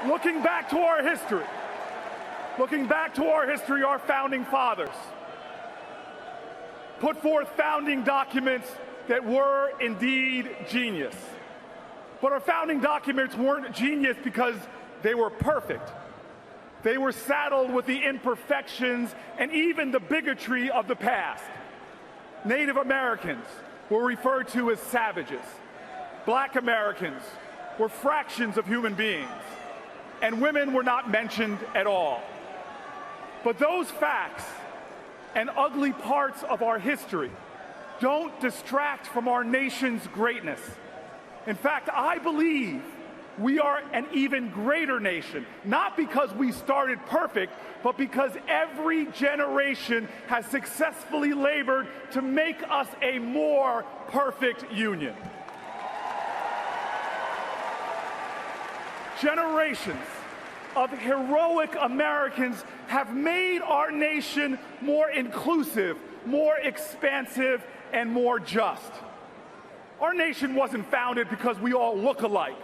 Looking back to our history, our founding fathers put forth founding documents that were indeed genius. But our founding documents weren't genius because they were perfect. They were saddled with the imperfections and even the bigotry of the past. Native Americans were referred to as savages. Black Americans were fractions of human beings. And women were not mentioned at all. But those facts and ugly parts of our history don't distract from our nation's greatness. In fact, I believe we are an even greater nation, not because we started perfect, but because every generation has successfully labored to make us a more perfect union. Generations of heroic Americans have made our nation more inclusive, more expansive, and more just. Our nation wasn't founded because we all look alike,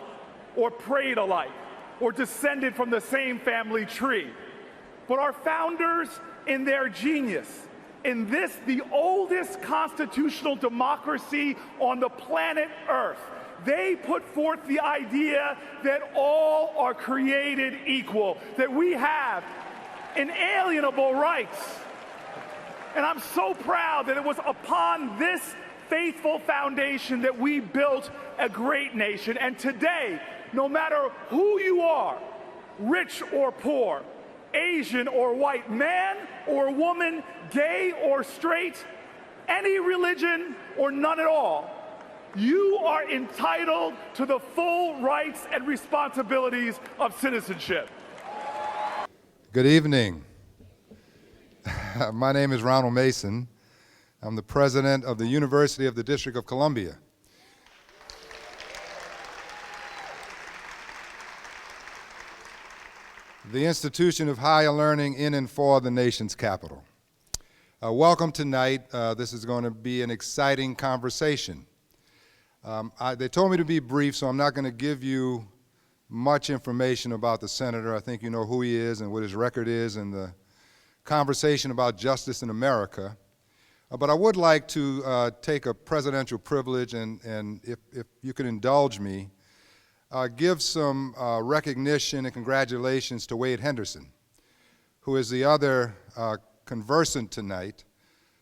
or prayed alike, or descended from the same family tree. But our founders, in their genius, in this, the oldest constitutional democracy on the planet Earth, they put forth the idea that all are created equal, that we have inalienable rights. And I'm so proud that it was upon this faithful foundation that we built a great nation. And today, no matter who you are, rich or poor, Asian or white, man or woman, gay or straight, any religion or none at all, you are entitled to the full rights and responsibilities of citizenship. Good evening. My name is Ronald Mason. I'm the president of the University of the District of Columbia. The institution of higher learning in and for the nation's capital. Welcome tonight. This is going to be an exciting conversation. They told me to be brief, so I'm not going to give you much information about the senator. I think you know who he is and what his record is and the conversation about justice in America. But I would like to take a presidential privilege and if you could indulge me, give some recognition and congratulations to Wade Henderson, who is the other conversant tonight.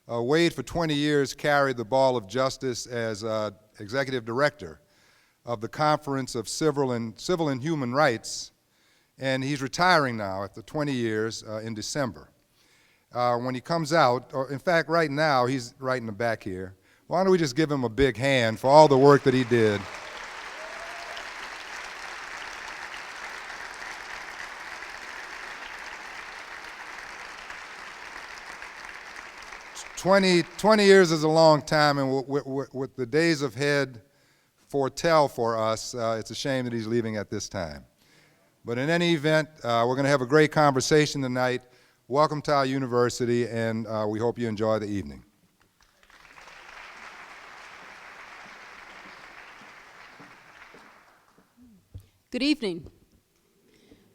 Wade, for 20 years, carried the ball of justice as executive director of the Conference of Civil and Human Rights, and he's retiring now after 20 years in December. When he comes out, or in fact right now, he's right in the back here. Why don't we just give him a big hand for all the work that he did. 20 years is a long time, and what the days ahead foretell for us, it's a shame that he's leaving at this time. But in any event, we're going to have a great conversation tonight. Welcome to our university, and we hope you enjoy the evening. Good evening.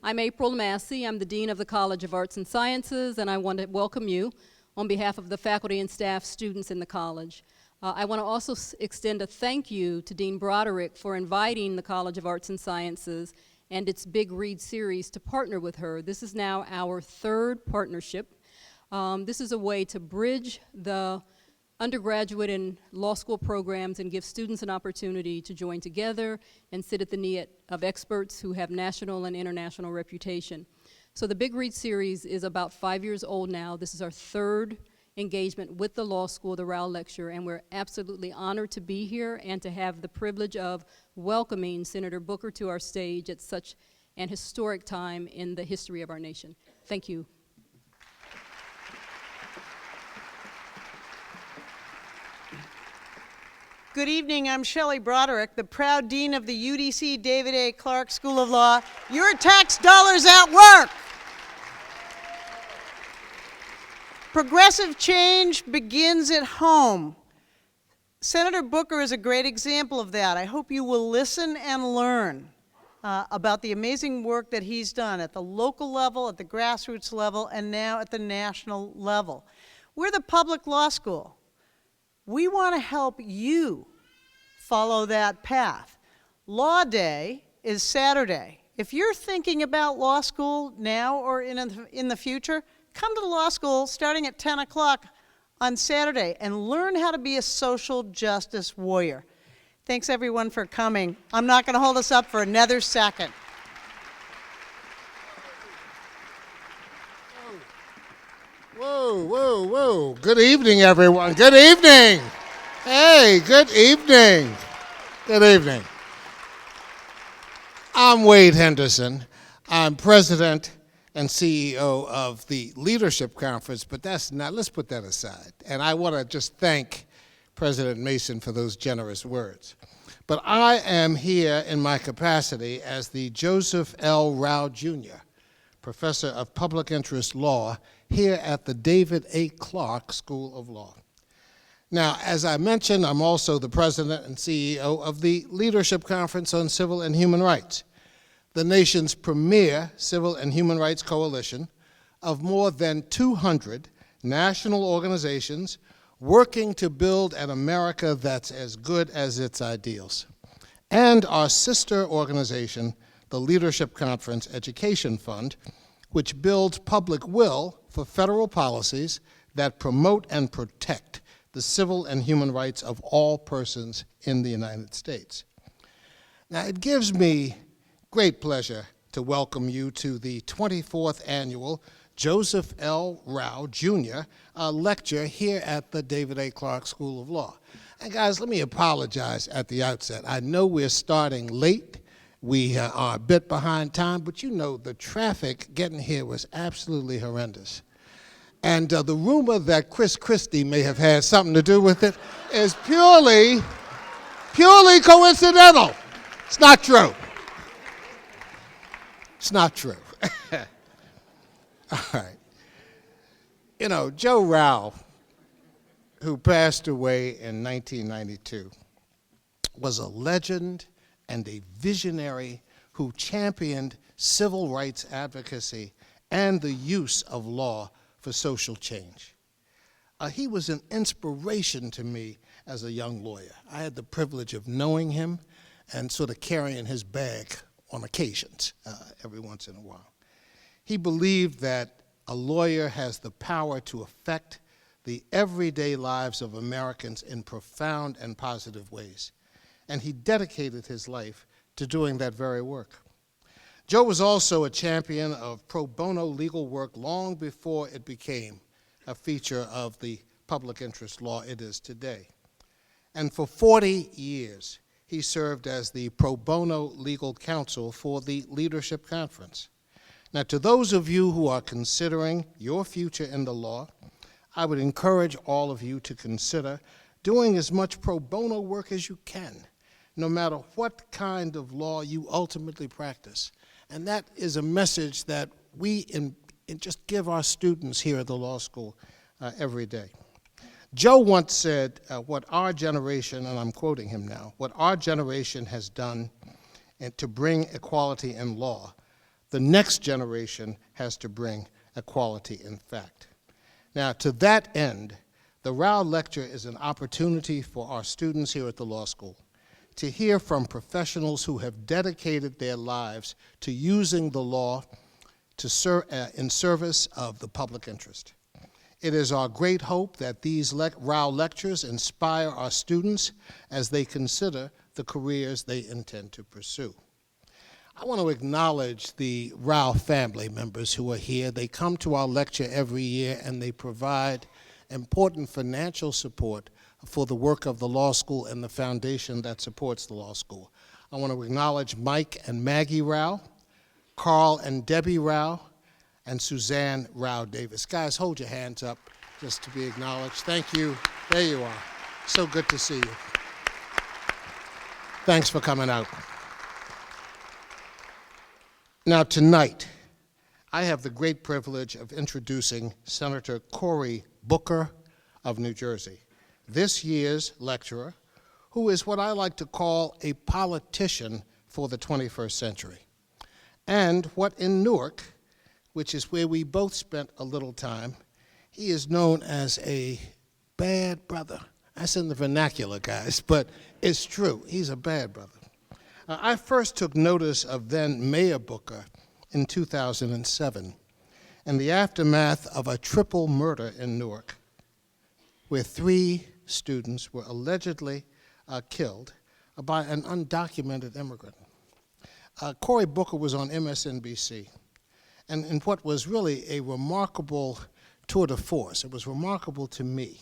I'm April Massey. I'm the Dean of the College of Arts and Sciences, and I want to welcome you on behalf of the faculty and staff, students in the college. I want to also extend a thank you to Dean Broderick for inviting the College of Arts and Sciences and its Big Read series to partner with her. This is now our third partnership. This is a way to bridge the undergraduate and law school programs and give students an opportunity to join together and sit at the knee of experts who have national and international reputation. So the Big Read series is about 5 years old now. This is our third engagement with the law school, the Rao Lecture, and we're absolutely honored to be here and to have the privilege of welcoming Senator Booker to our stage at such an historic time in the history of our nation. Thank you. Good evening, I'm Shelley Broderick, the proud dean of the UDC David A. Clark School of Law. Your tax dollars at work. Progressive change begins at home. Senator Booker is a great example of that. I hope you will listen and learn. about the amazing work that he's done at the local level, at the grassroots level, and now at the national level. We're the public law school. We want to help you follow that path. Law Day is Saturday. If you're thinking about law school now or in the future, come to the law school starting at 10 o'clock on Saturday and learn how to be a social justice warrior. Thanks everyone for coming. I'm not going to hold us up for another second. Whoa, whoa, whoa. Good evening, everyone. Good evening. Hey, good evening. Good evening. I'm Wade Henderson. I'm president and CEO of the Leadership Conference, but that's not, let's put that aside. And I want to just thank President Mason for those generous words. But I am here in my capacity as the Joseph L. Rao, Jr., Professor of Public Interest Law here at the David A. Clark School of Law. Now, as I mentioned, I'm also the president and CEO of the Leadership Conference on Civil and Human Rights, the nation's premier civil and human rights coalition of more than 200 national organizations working to build an America that's as good as its ideals, and our sister organization, the Leadership Conference Education Fund, which builds public will for federal policies that promote and protect the civil and human rights of all persons in the United States. Now, it gives me great pleasure to welcome you to the 24th annual Joseph L. Rao, Jr. Lecture here at the David A. Clark School of Law. And guys, let me apologize at the outset. I know we're starting late. We are a bit behind time, but you know the traffic getting here was absolutely horrendous. And the rumor that Chris Christie may have had something to do with it is purely coincidental. It's not true. It's not true. All right. You know, Joe Rao, who passed away in 1992, was a legend and a visionary who championed civil rights advocacy and the use of law for social change. He was an inspiration to me as a young lawyer. I had the privilege of knowing him and sort of carrying his bag on occasions every once in a while. He believed that a lawyer has the power to affect the everyday lives of Americans in profound and positive ways, and he dedicated his life to doing that very work. Joe was also a champion of pro bono legal work long before it became a feature of the public interest law it is today. And for 40 years, he served as the pro bono legal counsel for the Leadership Conference. Now, to those of you who are considering your future in the law, I would encourage all of you to consider doing as much pro bono work as you can, no matter what kind of law you ultimately practice. And that is a message that we just give our students here at the law school every day. Joe once said, what our generation, and I'm quoting him now, what our generation has done to bring equality in law, the next generation has to bring equality in fact. Now, to that end, the Rao Lecture is an opportunity for our students here at the law school to hear from professionals who have dedicated their lives to using the law to in service of the public interest. It is our great hope that these Rao Lectures inspire our students as they consider the careers they intend to pursue. I want to acknowledge the Rao family members who are here. They come to our lecture every year and they provide important financial support for the work of the law school and the foundation that supports the law school. I want to acknowledge Mike and Maggie Rao, Carl and Debbie Rao, and Suzanne Rao Davis. Guys, hold your hands up just to be acknowledged. Thank you. There you are. So good to see you. Thanks for coming out. Now, tonight, I have the great privilege of introducing Senator Cory Booker of New Jersey, this year's lecturer, who is what I like to call a politician for the 21st century. and what in Newark, which is where we both spent a little time, he is known as a bad brother. That's in the vernacular, guys, but it's true. He's a bad brother. I first took notice of then Mayor Booker in 2007 in the aftermath of a triple murder in Newark, where 3 students were allegedly killed by an undocumented immigrant. Cory Booker was on MSNBC, and in what was really a remarkable tour de force. It was remarkable to me,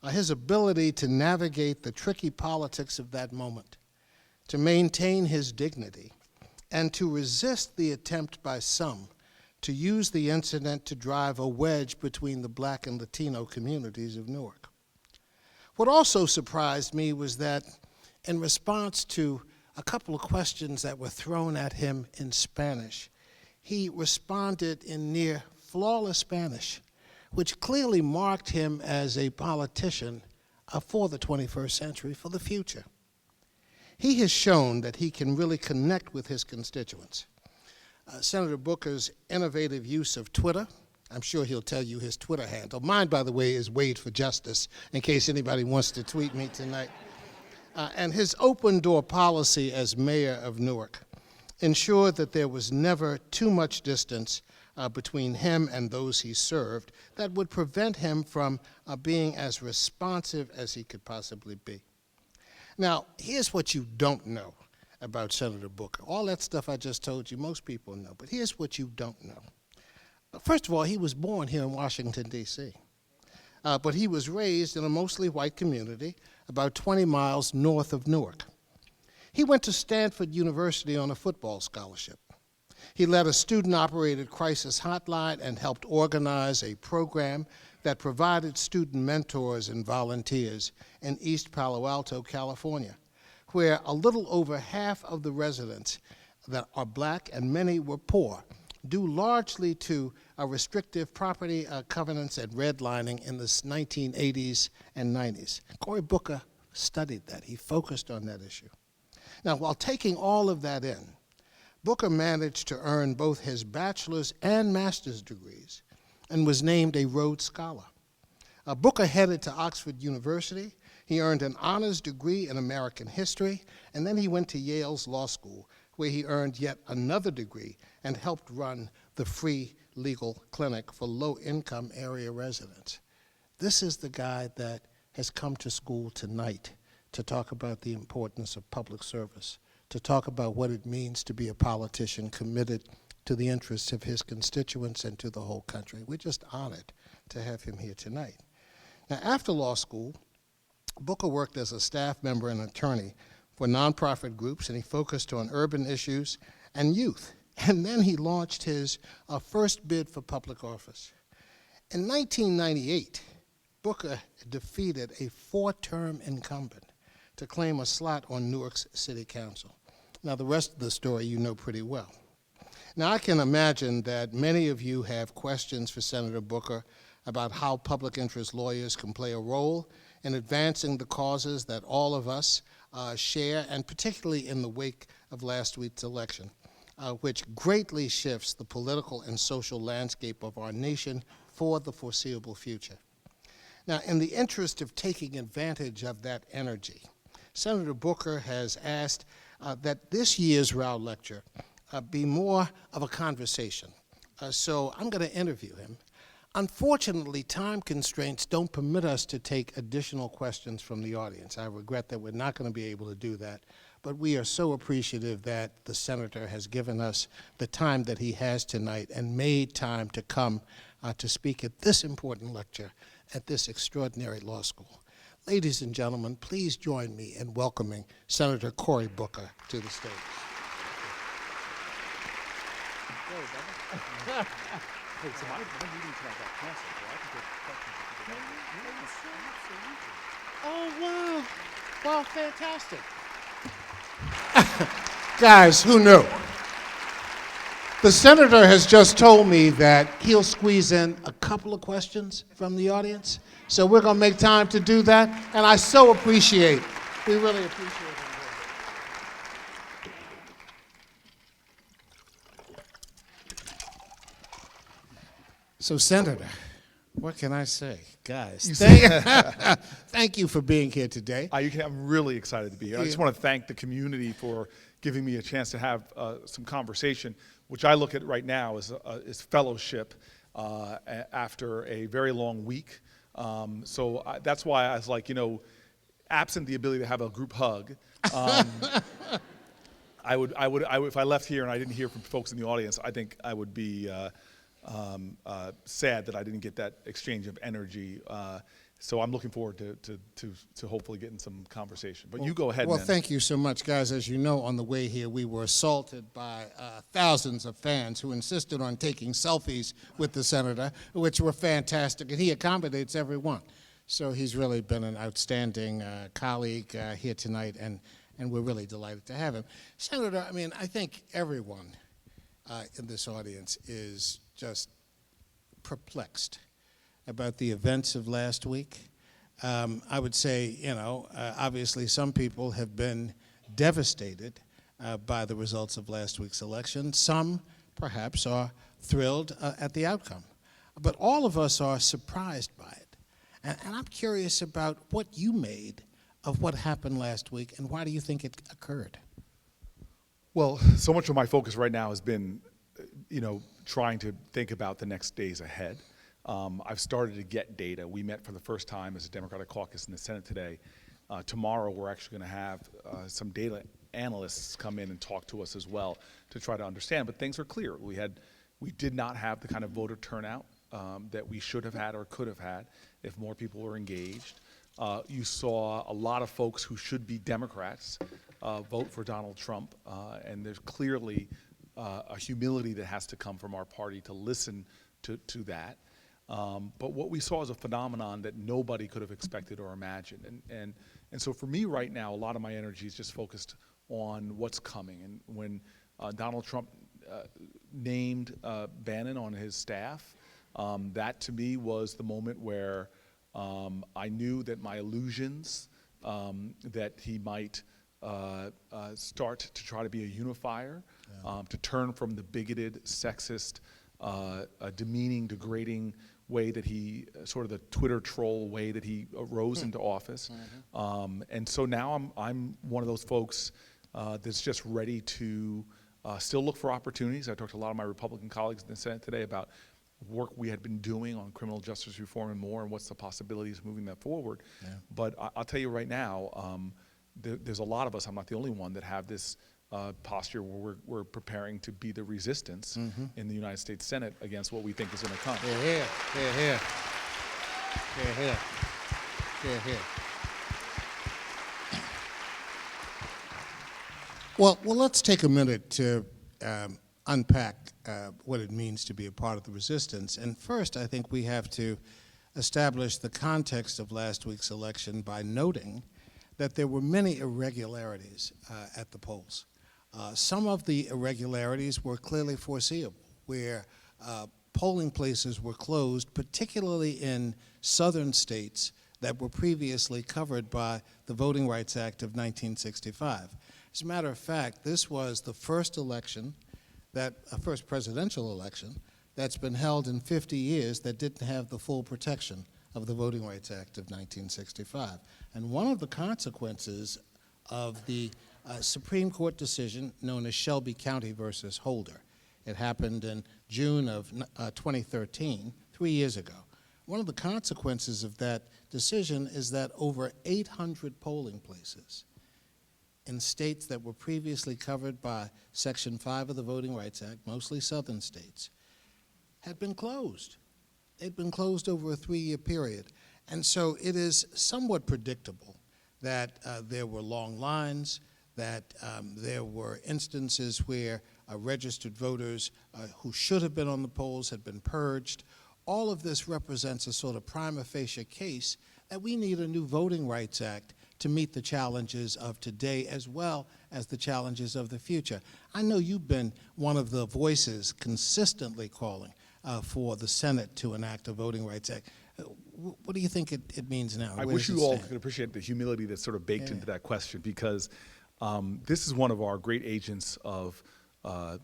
his ability to navigate the tricky politics of that moment, to maintain his dignity, and to resist the attempt by some to use the incident to drive a wedge between the Black and Latino communities of Newark. What also surprised me was that in response to a couple of questions that were thrown at him in Spanish, he responded in near flawless Spanish, which clearly marked him as a politician for the 21st century, for the future. He has shown that he can really connect with his constituents. Senator Booker's innovative use of Twitter, I'm sure he'll tell you his Twitter handle. Mine, by the way, is Wade for Justice, in case anybody wants to tweet me tonight. And his open door policy as mayor of Newark ensured that there was never too much distance between him and those he served that would prevent him from being as responsive as he could possibly be. Now, here's what you don't know about Senator Booker. All that stuff I just told you, most people know, but here's what you don't know. First of all, he was born here in Washington, D.C., but he was raised in a mostly white community about 20 miles north of Newark. He went to Stanford University on a football scholarship. He led a student-operated crisis hotline and helped organize a program that provided student mentors and volunteers in East Palo Alto, California, where a little over half of the residents that are Black and many were poor, due largely to restrictive property covenants and redlining in the 1980s and 90s. Cory Booker studied that. He focused on that issue. Now, while taking all of that in, Booker managed to earn both his bachelor's and master's degrees and was named a Rhodes Scholar. Booker headed to Oxford University. He earned an honors degree in American history, and then he went to Yale's Law School, where he earned yet another degree and helped run the free legal clinic for low-income area residents. This is the guy that has come to school tonight to talk about the importance of public service, to talk about what it means to be a politician committed to the interests of his constituents and to the whole country. We're just honored to have him here tonight. Now, after law school, Booker worked as a staff member and attorney for nonprofit groups, and he focused on urban issues and youth. And then he launched his first bid for public office. In 1998, Booker defeated a 4-term incumbent to claim a slot on Newark's city council. Now, the rest of the story you know pretty well. Now, I can imagine that many of you have questions for Senator Booker about how public interest lawyers can play a role in advancing the causes that all of us share, and particularly in the wake of last week's election, which greatly shifts the political and social landscape of our nation for the foreseeable future. Now, in the interest of taking advantage of that energy, Senator Booker has asked that this year's Rao Lecture be more of a conversation. So I'm going to interview him. Unfortunately, time constraints don't permit us to take additional questions from the audience. I regret that we're not going to be able to do that, but we are so appreciative that the senator has given us the time that he has tonight and made time to come to speak at this important lecture at this extraordinary law school. Ladies and gentlemen, please join me in welcoming Senator Cory Booker to the stage. Hey, so my meeting tonight got canceled, so I can take questions. Oh, wow. Well, fantastic. Guys, who knew? The senator has just told me that he'll squeeze in a couple of questions from the audience. So we're going to make time to do that. And I so appreciate, we really appreciate it. So, Senator, what can I say? Guys, You thank you for being here today. I'm really excited to be here. I just want to thank the community for giving me a chance to have some conversation, which I look at right now as fellowship after a very long week. That's why I was like, absent the ability to have a group hug, I would, if I left here and I didn't hear from folks in the audience, I think I would be sad that I didn't get that exchange of energy. So I'm looking forward to hopefully getting some conversation. But you go ahead, Well, man. thank you so much, guys. As you know, on the way here, we were assaulted by thousands of fans who insisted on taking selfies with the senator, which were fantastic, and he accommodates everyone. So he's really been an outstanding colleague here tonight, and we're really delighted to have him. Senator, I think everyone in this audience is just perplexed about the events of last week. I would say, obviously some people have been devastated by the results of last week's election. Some, perhaps, are thrilled at the outcome. But all of us are surprised by it. And I'm curious about what you made of what happened last week, and why do you think it occurred? Well, so much of my focus right now has been, trying to think about the next days ahead. I've started to get data. We met for the first time as a Democratic caucus in the Senate today. Tomorrow, we're actually going to have some data analysts come in and talk to us as well to try to understand. But things are clear. We did not have the kind of voter turnout that we should have had or could have had if more people were engaged. You saw a lot of folks who should be Democrats vote for Donald Trump, and there's clearly a humility that has to come from our party to listen to that. But what we saw is a phenomenon that nobody could have expected or imagined. And so for me right now, a lot of my energy is just focused on what's coming. And when Donald Trump named Bannon on his staff, that to me was the moment where I knew that my illusions that he might start to try to be a unifier, to turn from the bigoted, sexist, demeaning, degrading way that he, sort of the Twitter troll way that he rose into office. And so now I'm one of those folks that's just ready to still look for opportunities. I talked to a lot of my Republican colleagues in the Senate today about work we had been doing on criminal justice reform and more, and what's the possibilities of moving that forward. But I'll tell you right now, there's a lot of us, I'm not the only one, that have this posture where we're preparing to be the resistance in the United States Senate against what we think is going to come. Hear, hear, hear, hear. Hear, hear. Hear, hear. Well, let's take a minute to unpack what it means to be a part of the resistance. And first, I think we have to establish the context of last week's election by noting that there were many irregularities at the polls. Some of the irregularities were clearly foreseeable, where polling places were closed, particularly in southern states that were previously covered by the Voting Rights Act of 1965. As a matter of fact, this was the first first presidential election that's been held in 50 years that didn't have the full protection of the Voting Rights Act of 1965. And one of the consequences of the Supreme Court decision known as Shelby County versus Holder, it happened in June of 2013, 3 years ago. One of the consequences of that decision is that over 800 polling places in states that were previously covered by Section 5 of the Voting Rights Act, mostly southern states, had been closed. They'd been closed over a 3-year period. And so it is somewhat predictable that there were long lines, that there were instances where registered voters who should have been on the polls had been purged. All of this represents a sort of prima facie case that we need a new Voting Rights Act to meet the challenges of today as well as the challenges of the future. I know you've been one of the voices consistently calling for the Senate to enact a Voting Rights Act. What do you think it means now? I Where wish does it you all stand? could appreciate the humility that's sort of baked into that question, because this is one of our great agents of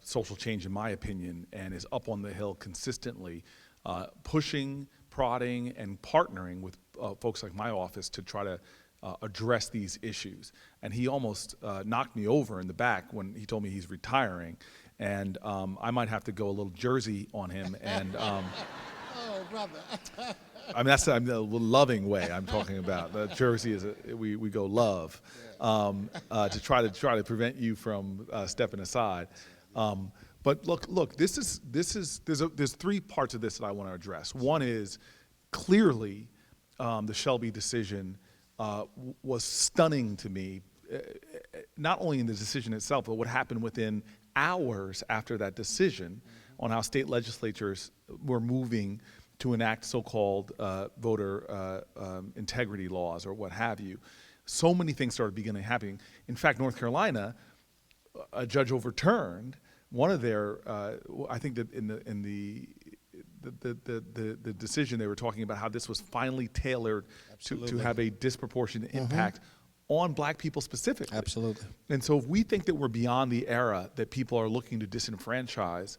social change, in my opinion, and is up on the Hill consistently pushing, prodding, and partnering with folks like my office to try to address these issues. And he almost knocked me over in the back when he told me he's retiring. And I might have to go a little Jersey on him. And Oh, brother. I mean, that's the loving way I'm talking about. Jersey is we go love to try to prevent you from stepping aside. But look, there's three parts of this that I want to address. One is clearly the Shelby decision was stunning to me, not only in the decision itself, but what happened within hours after that decision on how state legislatures were moving to enact so-called voter integrity laws or what have you. So many things started beginning happening. In fact, North Carolina, a judge overturned one of their, I think that in the decision they were talking about how this was finally tailored to have a disproportionate impact on black people specifically. Absolutely. And so if we think that we're beyond the era that people are looking to disenfranchise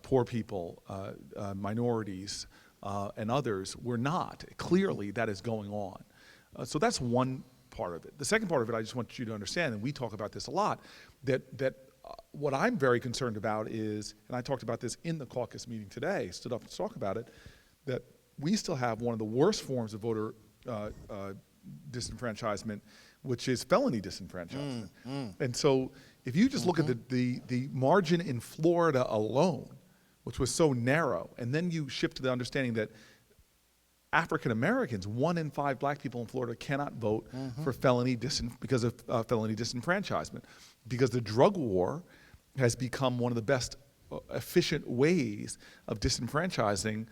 poor people, minorities, and others, we're not. Clearly, that is going on. So that's one part of it. The second part of it, I just want you to understand, and we talk about this a lot, that what I'm very concerned about is, and I talked about this in the caucus meeting today, stood up to talk about it, that we still have one of the worst forms of voter disenfranchisement, which is felony disenfranchisement. And so if you just look at the margin in Florida alone, which was so narrow, and then you shift to the understanding that African Americans, 1 in 5 black people in Florida cannot vote for because of felony disenfranchisement, because the drug war has become one of the best efficient ways of disenfranchising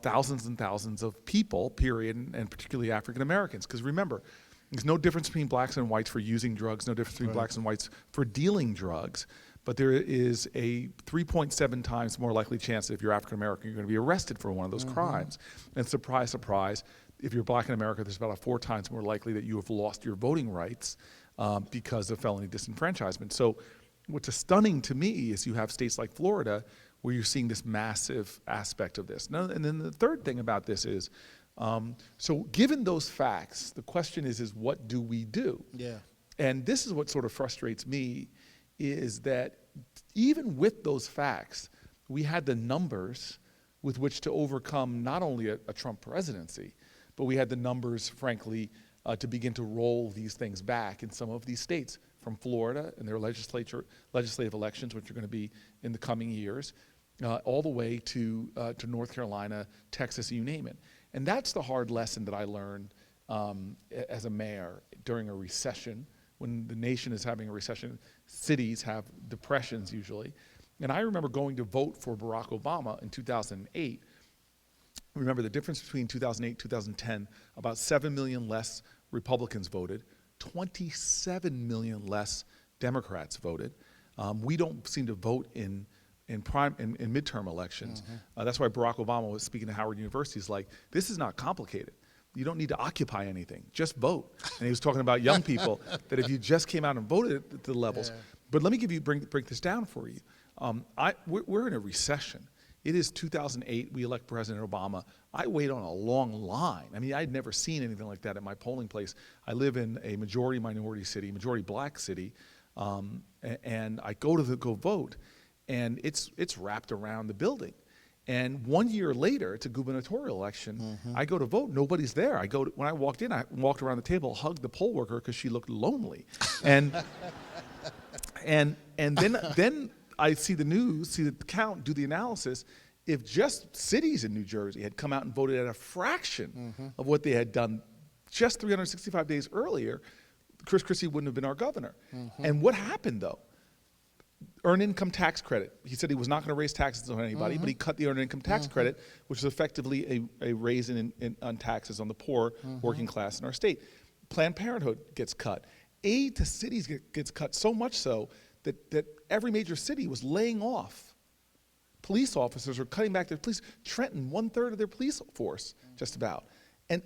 thousands and thousands of people, period, and particularly African Americans. Because remember, there's no difference between blacks and whites for using drugs, no difference between blacks and whites for dealing drugs, but there is a 3.7 times more likely chance that if you're African American, you're going to be arrested for one of those crimes. And surprise, surprise, if you're black in America, there's about a 4 times more likely that you have lost your voting rights because of felony disenfranchisement. So what's stunning to me is you have states like Florida where you're seeing this massive aspect of this. Now, and then the third thing about this is, so given those facts, the question is what do we do? Yeah. And this is what sort of frustrates me, is that even with those facts, we had the numbers with which to overcome not only a Trump presidency, but we had the numbers, frankly, to begin to roll these things back in some of these states, from Florida and their legislative elections, which are going to be in the coming years, all the way to North Carolina, Texas, you name it. And that's the hard lesson that I learned as a mayor during a recession. When the nation is having a recession, cities have depressions usually. And I remember going to vote for Barack Obama in 2008. Remember the difference between 2008 and 2010, about 7 million less Republicans voted, 27 million less Democrats voted. We don't seem to vote in midterm elections. That's why Barack Obama was speaking to Howard University. He's like, this is not complicated. You don't need to occupy anything, just vote. And he was talking about young people, that if you just came out and voted at the levels. Yeah. But let me break this down for you. We're in a recession. It is 2008, we elect President Obama. I wait on a long line. I mean, I'd never seen anything like that at my polling place. I live in a majority minority city, majority black city, and I go vote, and it's wrapped around the building. And 1 year later, it's a gubernatorial election. I go to vote, nobody's there. When I walked in, I walked around the table, hugged the poll worker because she looked lonely. And then I see the news, see the count, do the analysis. If just cities in New Jersey had come out and voted at a fraction of what they had done just 365 days earlier, Chris Christie wouldn't have been our governor. And what happened though? Earned income tax credit. He said he was not going to raise taxes on anybody, but he cut the earned income tax credit, which is effectively a raise on taxes on the poor, working class in our state. Planned Parenthood gets cut. Aid to cities gets cut, so much so that every major city was laying off police officers or cutting back their police. Trenton, 1/3 of their police force, just about. And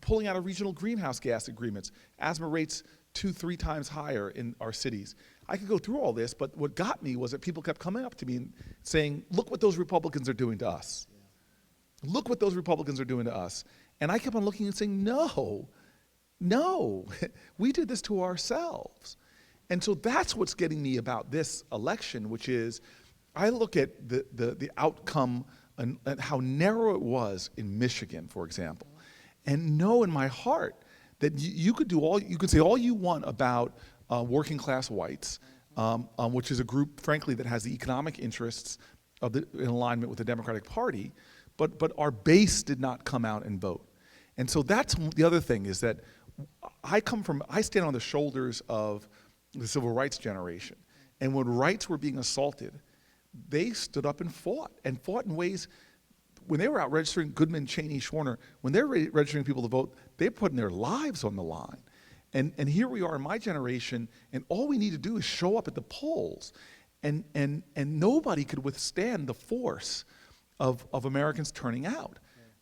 pulling out of regional greenhouse gas agreements. Asthma rates 2-3 times higher in our cities. I could go through all this, but what got me was that people kept coming up to me and saying, look what those Republicans are doing to us. Look what those Republicans are doing to us. And I kept on looking and saying, no, we did this to ourselves. And so that's what's getting me about this election, which is I look at the outcome and how narrow it was in Michigan, for example, and know in my heart that you could say all you want about working class whites, which is a group, frankly, that has the economic interests in alignment with the Democratic Party, but our base did not come out and vote. And so that's the other thing, is that I stand on the shoulders of the civil rights generation. And when rights were being assaulted, they stood up and fought in ways. When they were out registering, Goodman, Cheney, Schwerner, when they're registering people to vote, they're putting their lives on the line. And here we are in my generation, and all we need to do is show up at the polls. And nobody could withstand the force of Americans turning out.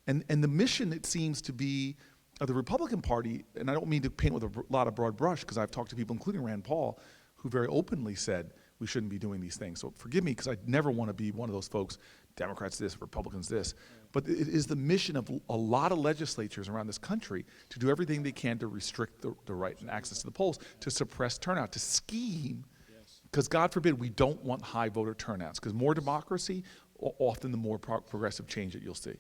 And the mission, it seems to be, of the Republican Party, and I don't mean to paint with a lot of broad brush, because I've talked to people, including Rand Paul, who very openly said we shouldn't be doing these things. So forgive me, because I never want to be one of those folks, Democrats this, Republicans this. But it is the mission of a lot of legislatures around this country to do everything they can to restrict the right and access to the polls, to suppress turnout, to scheme. Because God forbid we don't want high voter turnouts, because more democracy, often the more progressive change that you'll see.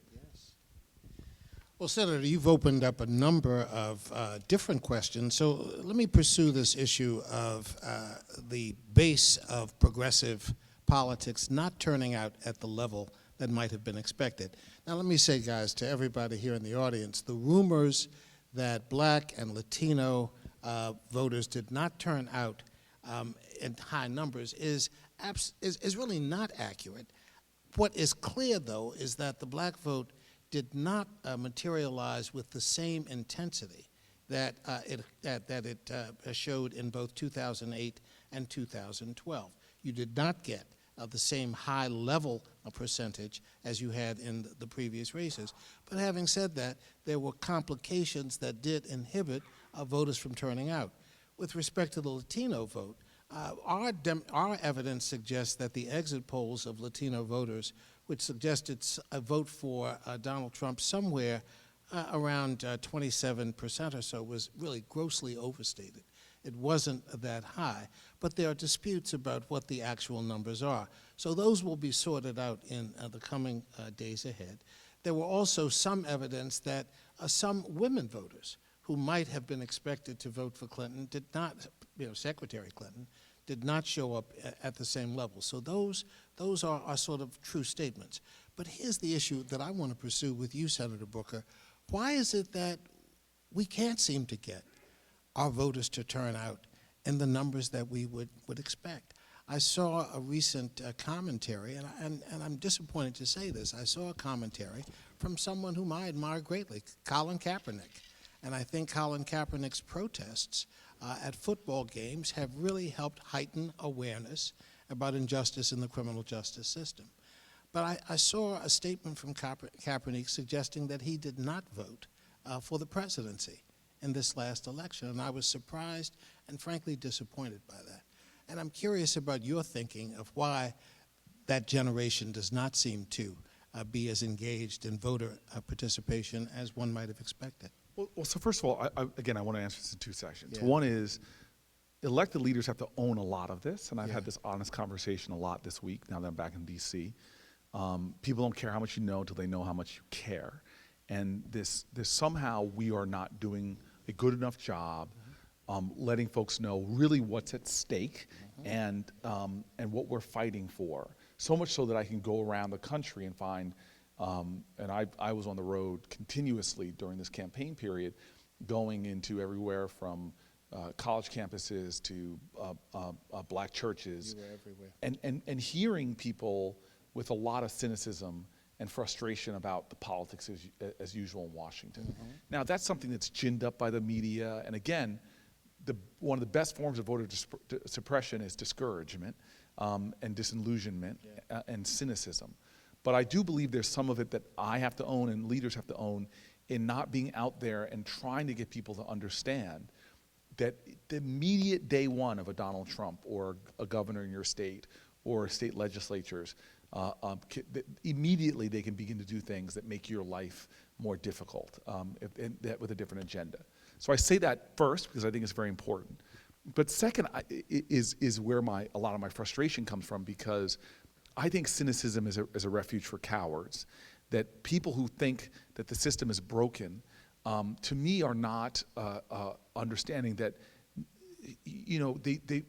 Well, Senator, you've opened up a number of different questions, so let me pursue this issue of the base of progressive politics not turning out at the level that might have been expected. Now, let me say, guys, to everybody here in the audience, the rumors that Black and Latino voters did not turn out in high numbers is really not accurate. What is clear, though, is that the Black vote did not materialize with the same intensity that it showed in both 2008 and 2012. You did not get the same high level of percentage as you had in the previous races. But having said that, there were complications that did inhibit voters from turning out. With respect to the Latino vote, our evidence suggests that the exit polls of Latino voters, which suggested a vote for Donald Trump somewhere around 27% or so, was really grossly overstated. It wasn't that high, but there are disputes about what the actual numbers are. So those will be sorted out in the coming days ahead. There were also some evidence that some women voters who might have been expected to vote for Clinton did not, Secretary Clinton, did not show up at the same level. So those are sort of true statements. But here's the issue that I want to pursue with you, Senator Booker. Why is it that we can't seem to get our voters to turn out in the numbers that we would expect? I saw a recent commentary, and I'm disappointed to say this, I saw a commentary from someone whom I admire greatly, Colin Kaepernick. And I think Colin Kaepernick's protests at football games have really helped heighten awareness about injustice in the criminal justice system. But I saw a statement from Kaepernick suggesting that he did not vote for the presidency in this last election, and I was surprised and frankly disappointed by that. And I'm curious about your thinking of why that generation does not seem to be as engaged in voter participation as one might have expected. Well, so first of all, I want to answer this in two sections. Yeah. One is, elected leaders have to own a lot of this, and I've had this honest conversation a lot this week, now that I'm back in D.C. People don't care how much you know until they know how much you care. And this somehow we are not doing a good enough job letting folks know really what's at stake and what we're fighting for. So much so that I can go around the country and find, and I was on the road continuously during this campaign period, going into everywhere from college campuses to black churches. You were everywhere. And hearing people with a lot of cynicism and frustration about the politics as usual in Washington. Now, that's something that's ginned up by the media, and again, one of the best forms of voter suppression is discouragement and disillusionment and cynicism. But I do believe there's some of it that I have to own and leaders have to own in not being out there and trying to get people to understand that the immediate day one of a Donald Trump or a governor in your state or state legislatures, immediately they can begin to do things that make your life more difficult with a different agenda. So I say that first because I think it's very important. But second is where a lot of my frustration comes from, because I think cynicism is a refuge for cowards. That people who think that the system is broken, to me, are not understanding that,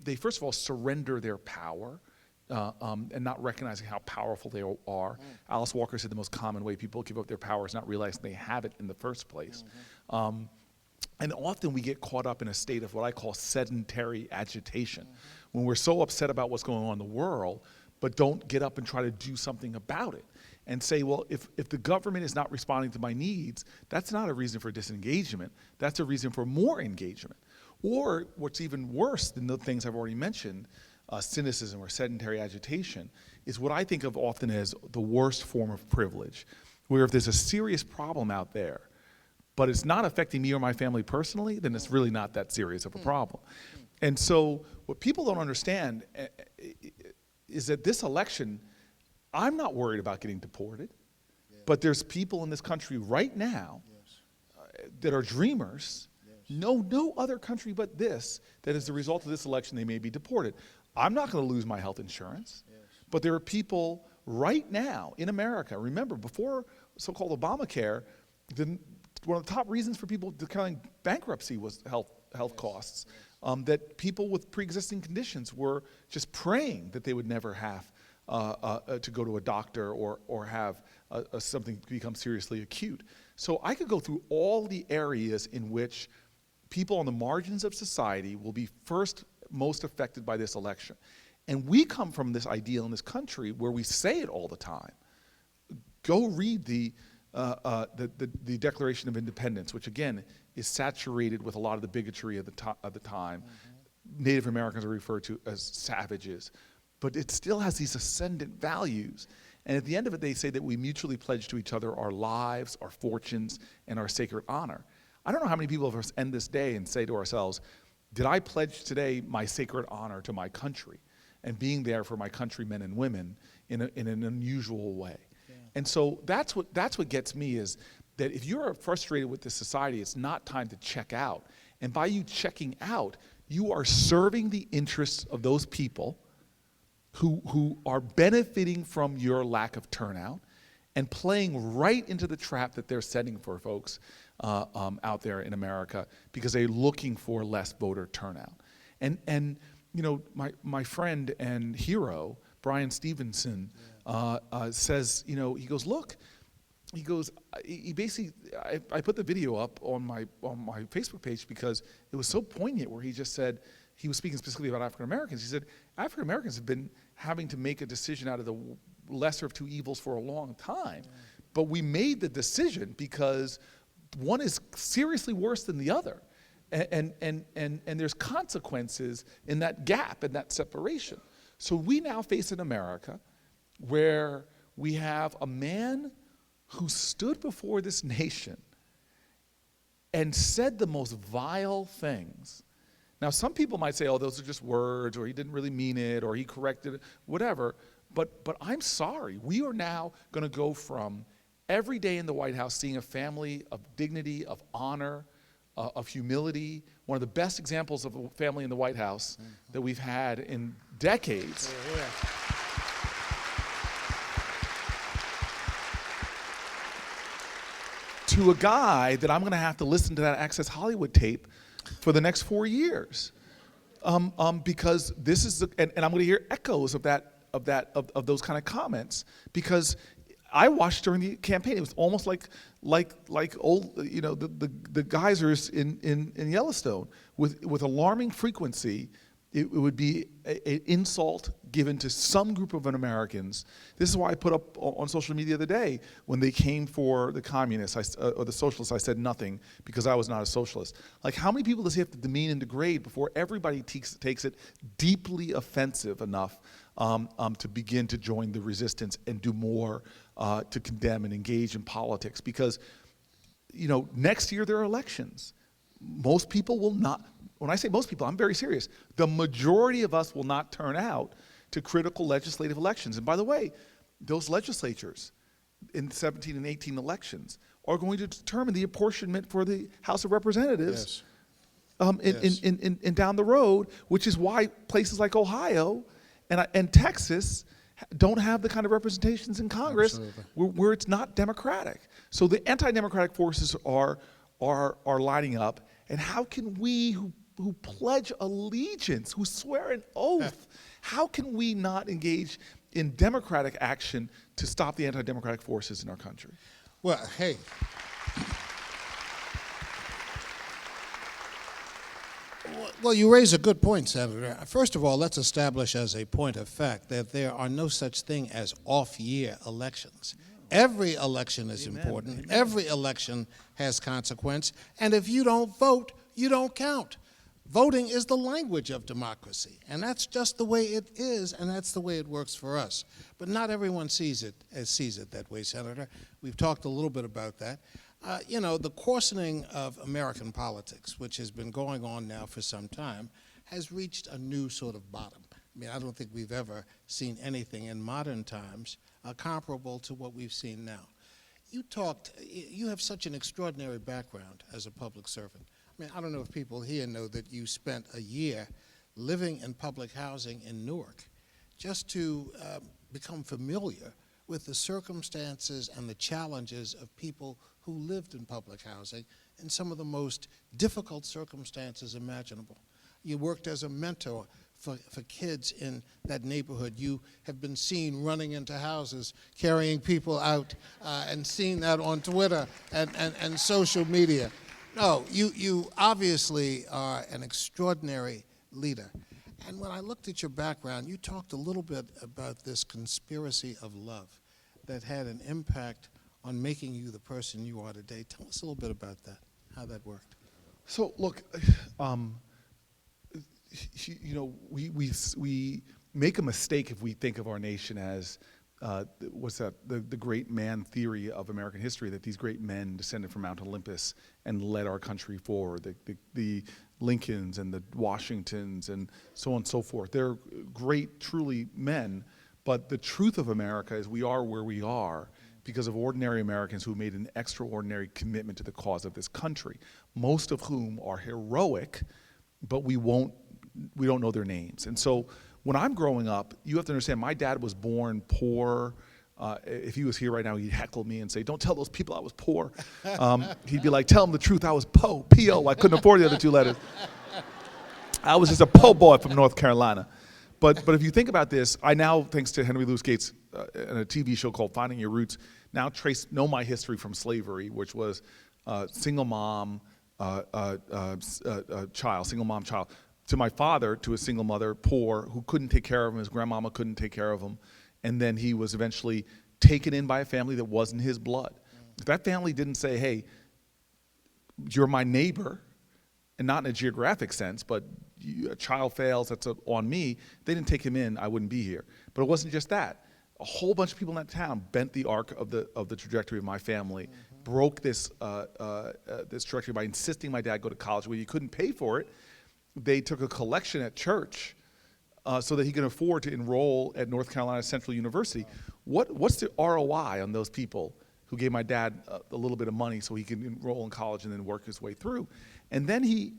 they first of all surrender their power and not recognizing how powerful they are. Alice Walker said the most common way people give up their power is not realizing they have it in the first place. And often we get caught up in a state of what I call sedentary agitation, when we're so upset about what's going on in the world, but don't get up and try to do something about it. And say, well, if the government is not responding to my needs, that's not a reason for disengagement. That's a reason for more engagement. Or what's even worse than the things I've already mentioned, cynicism or sedentary agitation, is what I think of often as the worst form of privilege, where if there's a serious problem out there, but it's not affecting me or my family personally, then it's really not that serious of a problem. And so what people don't understand is that this election, I'm not worried about getting deported, but there's people in this country right now that are dreamers, no other country but this, that as a result of this election they may be deported. I'm not going to lose my health insurance, but there are people right now in America, remember, before so-called Obamacare, one of the top reasons for people declaring bankruptcy was health costs. That people with pre-existing conditions were just praying that they would never have to go to a doctor or have something become seriously acute. So I could go through all the areas in which people on the margins of society will be most affected by this election. And we come from this ideal in this country where we say it all the time. Go read the Declaration of Independence, which again is saturated with a lot of the bigotry of the time. Native Americans are referred to as savages, but it still has these ascendant values. And at the end of it, they say that we mutually pledge to each other our lives, our fortunes, and our sacred honor. I don't know how many people of us end this day and say to ourselves, did I pledge today my sacred honor to my country and being there for my countrymen and women in an unusual way? And so that's what gets me, is that if you're frustrated with this society, it's not time to check out. And by you checking out, you are serving the interests of those people who are benefiting from your lack of turnout and playing right into the trap that they're setting for folks out there in America, because they're looking for less voter turnout. And my friend and hero, Brian Stevenson, says, he goes, look, he basically, I put the video up on my Facebook page because it was so poignant, where he just said, he was speaking specifically about African Americans. He said, African Americans have been having to make a decision out of the lesser of two evils for a long time, but we made the decision because one is seriously worse than the other. And there's consequences in that gap and that separation. So we now face an America where we have a man who stood before this nation and said the most vile things. Now, some people might say, oh, those are just words, or he didn't really mean it, or he corrected it, whatever. But I'm sorry. We are now going to go from every day in the White House seeing a family of dignity, of honor, of humility, one of the best examples of a family in the White House that we've had in decades. To a guy that I'm going to have to listen to that Access Hollywood tape for the next 4 years, because this is and I'm going to hear echoes of those kind of comments, because I watched during the campaign. It was almost like old, the geysers in Yellowstone with alarming frequency. It would be an insult given to some group of Americans. This is why I put up on social media the other day, when they came for the communists or the socialists, I said nothing because I was not a socialist. Like, how many people does he have to demean and degrade before everybody takes it deeply offensive enough to begin to join the resistance and do more to condemn and engage in politics? Because, next year there are elections. Most people will not. When I say most people, I'm very serious. The majority of us will not turn out to critical legislative elections. And by the way, those legislatures in 17 and 18 elections are going to determine the apportionment for the House of Representatives in down the road, which is why places like Ohio and Texas don't have the kind of representations in Congress where it's not democratic. So the anti-democratic forces are lining up, and how can we who pledge allegiance, who swear an oath, how can we not engage in democratic action to stop the anti-democratic forces in our country? Well, hey. Well, you raise a good point, Senator. First of all, let's establish as a point of fact that there are no such thing as off-year elections. Every election is important. Every election has consequence. And if you don't vote, you don't count. Voting is the language of democracy, and that's just the way it is, and that's the way it works for us. But not everyone sees it that way, Senator. We've talked a little bit about that. You know, the coarsening of American politics, which has been going on now for some time, has reached a new sort of bottom. I mean, I don't think we've ever seen anything in modern times comparable to what we've seen now. You have such an extraordinary background as a public servant. I mean, I don't know if people here know that you spent a year living in public housing in Newark just to become familiar with the circumstances and the challenges of people who lived in public housing in some of the most difficult circumstances imaginable. You worked as a mentor for kids in that neighborhood. You have been seen running into houses, carrying people out, and seen that on Twitter and social media. No, you obviously are an extraordinary leader. And when I looked at your background, you talked a little bit about this conspiracy of love that had an impact on making you the person you are today. Tell us a little bit about that, how that worked. So look, you know, we make a mistake if we think of our nation as the great man theory of American history, that these great men descended from Mount Olympus and led our country forward, the Lincolns and the Washingtons and so on and so forth. They're great, truly men, but the truth of America is we are where we are because of ordinary Americans who made an extraordinary commitment to the cause of this country, most of whom are heroic, but we don't know their names. And so when I'm growing up, you have to understand, my dad was born poor. If he was here right now, he'd heckle me and say, "Don't tell those people I was poor." He'd be like, "Tell them the truth, I was P.O. I couldn't afford the other two letters. I was just a po' boy from North Carolina." But if you think about this, I now, thanks to Henry Louis Gates and a TV show called Finding Your Roots, now know my history from slavery, which was single mom child, to my father, to a single mother, poor, who couldn't take care of him. His grandmama couldn't take care of him. And then he was eventually taken in by a family that wasn't his blood. If that family didn't say, "Hey, you're my neighbor," and not in a geographic sense, but a child fails, that's on me, they didn't take him in, I wouldn't be here. But it wasn't just that. A whole bunch of people in that town bent the arc of the trajectory of my family, broke this trajectory by insisting my dad go to college where he couldn't pay for it. They took a collection at church so that he could afford to enroll at North Carolina Central University. What's the ROI on those people who gave my dad a little bit of money so he could enroll in college and then work his way through? And then he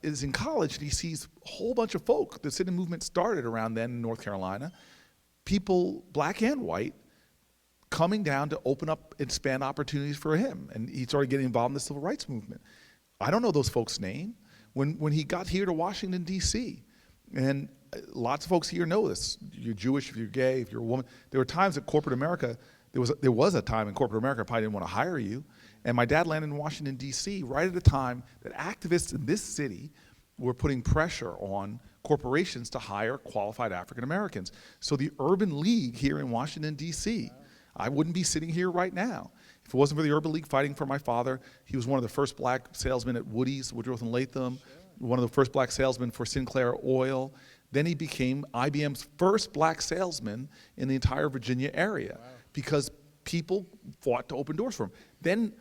is in college and he sees a whole bunch of folk. The Citizen Movement started around then in North Carolina. People, black and white, coming down to open up and expand opportunities for him. And he started getting involved in the civil rights movement. I don't know those folks' name. When he got here to Washington, D.C., and lots of folks here know this. You're Jewish, if you're gay, if you're a woman. There were times at corporate America, there was a time in corporate America I probably didn't want to hire you. And my dad landed in Washington, D.C. right at a time that activists in this city were putting pressure on corporations to hire qualified African Americans. So the Urban League here in Washington, D.C., I wouldn't be sitting here right now. If it wasn't for the Urban League fighting for my father, he was one of the first black salesmen at Woody's, Woodruff and Latham, one of the first black salesmen for Sinclair Oil. Then he became IBM's first black salesman in the entire Virginia area because people fought to open doors for him. Then,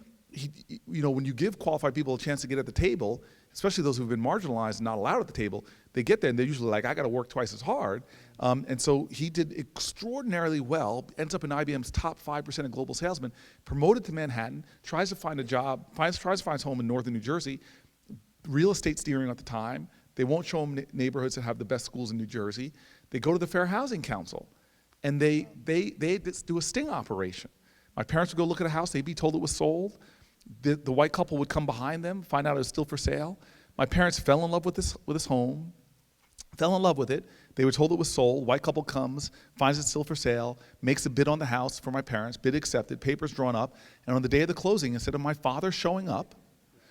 when you give qualified people a chance to get at the table, especially those who've been marginalized and not allowed at the table, they get there and they're usually like, I got to work twice as hard. And so he did extraordinarily well, ends up in IBM's top 5% of global salesmen, promoted to Manhattan, tries to find a job, tries to find his home in northern New Jersey, real estate steering at the time. They won't show him neighborhoods that have the best schools in New Jersey. They go to the Fair Housing Council, and they do a sting operation. My parents would go look at a house, they'd be told it was sold. The white couple would come behind them, find out it was still for sale. My parents fell in love with this home, fell in love with it. They were told it was sold. White couple comes, finds it's still for sale, makes a bid on the house for my parents, bid accepted, papers drawn up, and on the day of the closing, instead of my father showing up,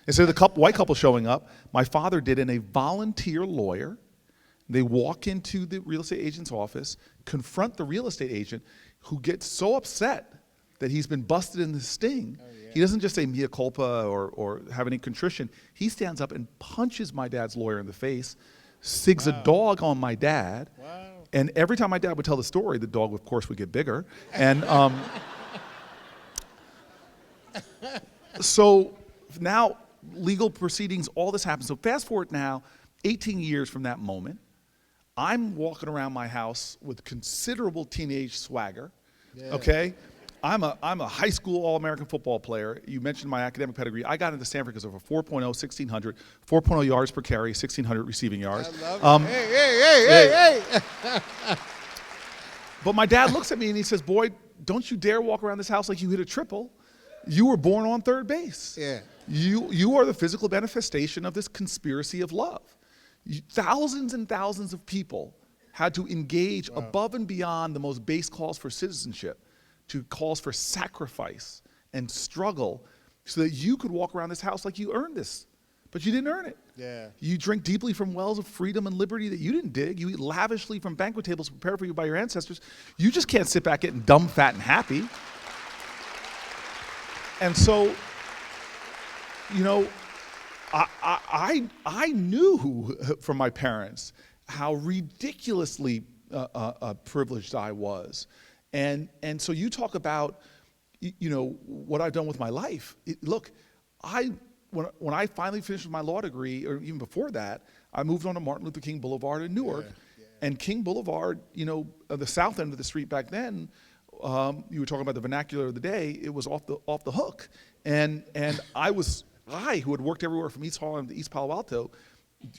instead of the white couple showing up, my father did in a volunteer lawyer. They walk into the real estate agent's office, confront the real estate agent, who gets so upset that he's been busted in the sting. He doesn't just say mea culpa or have any contrition. He stands up and punches my dad's lawyer in the face, sigs a dog on my dad. And every time my dad would tell the story, the dog, of course, would get bigger. And so now legal proceedings, all this happens. So fast forward now, 18 years from that moment, I'm walking around my house with considerable teenage swagger, okay? I'm a high school All-American football player. You mentioned my academic pedigree. I got into Stanford because of a 4.0, 1600, 4.0 yards per carry, 1600 receiving yards. I love it. Hey. But my dad looks at me and he says, boy, don't you dare walk around this house like you hit a triple. You were born on third base. Yeah. You are the physical manifestation of this conspiracy of love. Thousands and thousands of people had to engage above and beyond the most base calls for citizenship to calls for sacrifice and struggle so that you could walk around this house like you earned this. But you didn't earn it. Yeah. You drink deeply from wells of freedom and liberty that you didn't dig. You eat lavishly from banquet tables prepared for you by your ancestors. You just can't sit back getting dumb, fat, and happy. And so, you know, I knew from my parents how ridiculously privileged I was. And so you talk about, you know, what I've done with my life. Look, when I finally finished with my law degree, or even before that, I moved on to Martin Luther King Boulevard in Newark. And King Boulevard, you know, the south end of the street back then, you were talking about the vernacular of the day, it was off the hook. And I, who had worked everywhere from East Harlem to East Palo Alto,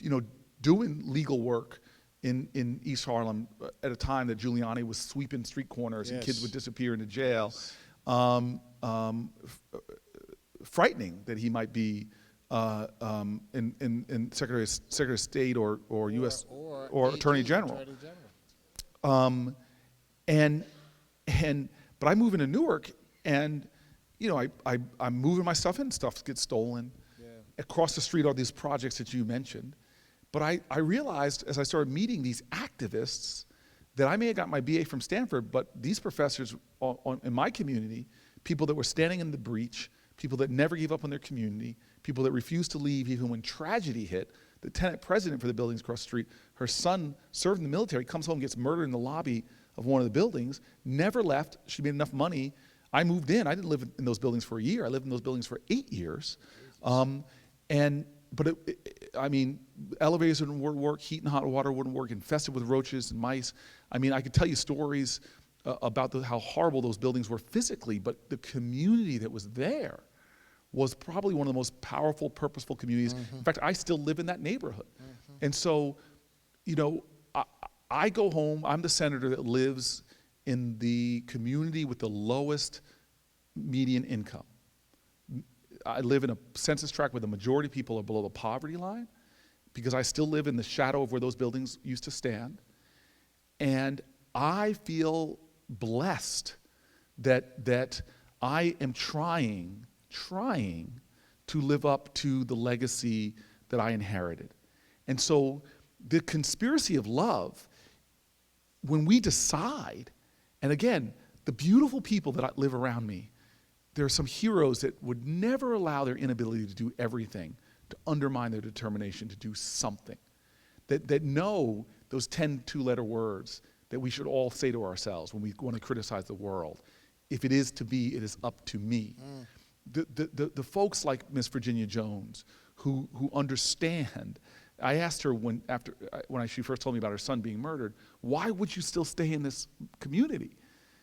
you know, doing legal work in East Harlem at a time that Giuliani was sweeping street corners and kids would disappear into jail. Frightening that he might be in Secretary of State or U.S. or Attorney General. But I move into Newark, and you know, I'm moving my stuff in, stuff gets stolen. Across the street are these projects that you mentioned. But I realized as I started meeting these activists that I may have got my BA from Stanford, but these professors in my community, people that were standing in the breach, people that never gave up on their community, people that refused to leave even when tragedy hit. The tenant president for the buildings across the street, her son served in the military, comes home, gets murdered in the lobby of one of the buildings, never left. She made enough money. I moved in. I didn't live in those buildings for a year. I lived in those buildings for 8 years. But I mean, elevators wouldn't work, heat and hot water wouldn't work, infested with roaches and mice. I mean, I could tell you stories about how horrible those buildings were physically, but the community that was there was probably one of the most powerful, purposeful communities. In fact, I still live in that neighborhood. And so, you know, I go home, I'm the senator that lives in the community with the lowest median income. I live in a census tract where the majority of people are below the poverty line because I still live in the shadow of where those buildings used to stand. And I feel blessed that I am trying to live up to the legacy that I inherited. And so the conspiracy of love, when we decide, and again, the beautiful people that live around me, there are some heroes that would never allow their inability to do everything to undermine their determination to do something. That know those 10 two-letter words that we should all say to ourselves when we want to criticize the world. If it is to be, it is up to me. the folks like Miss Virginia Jones who understand. I asked her when she first told me about her son being murdered, why would you still stay in this community?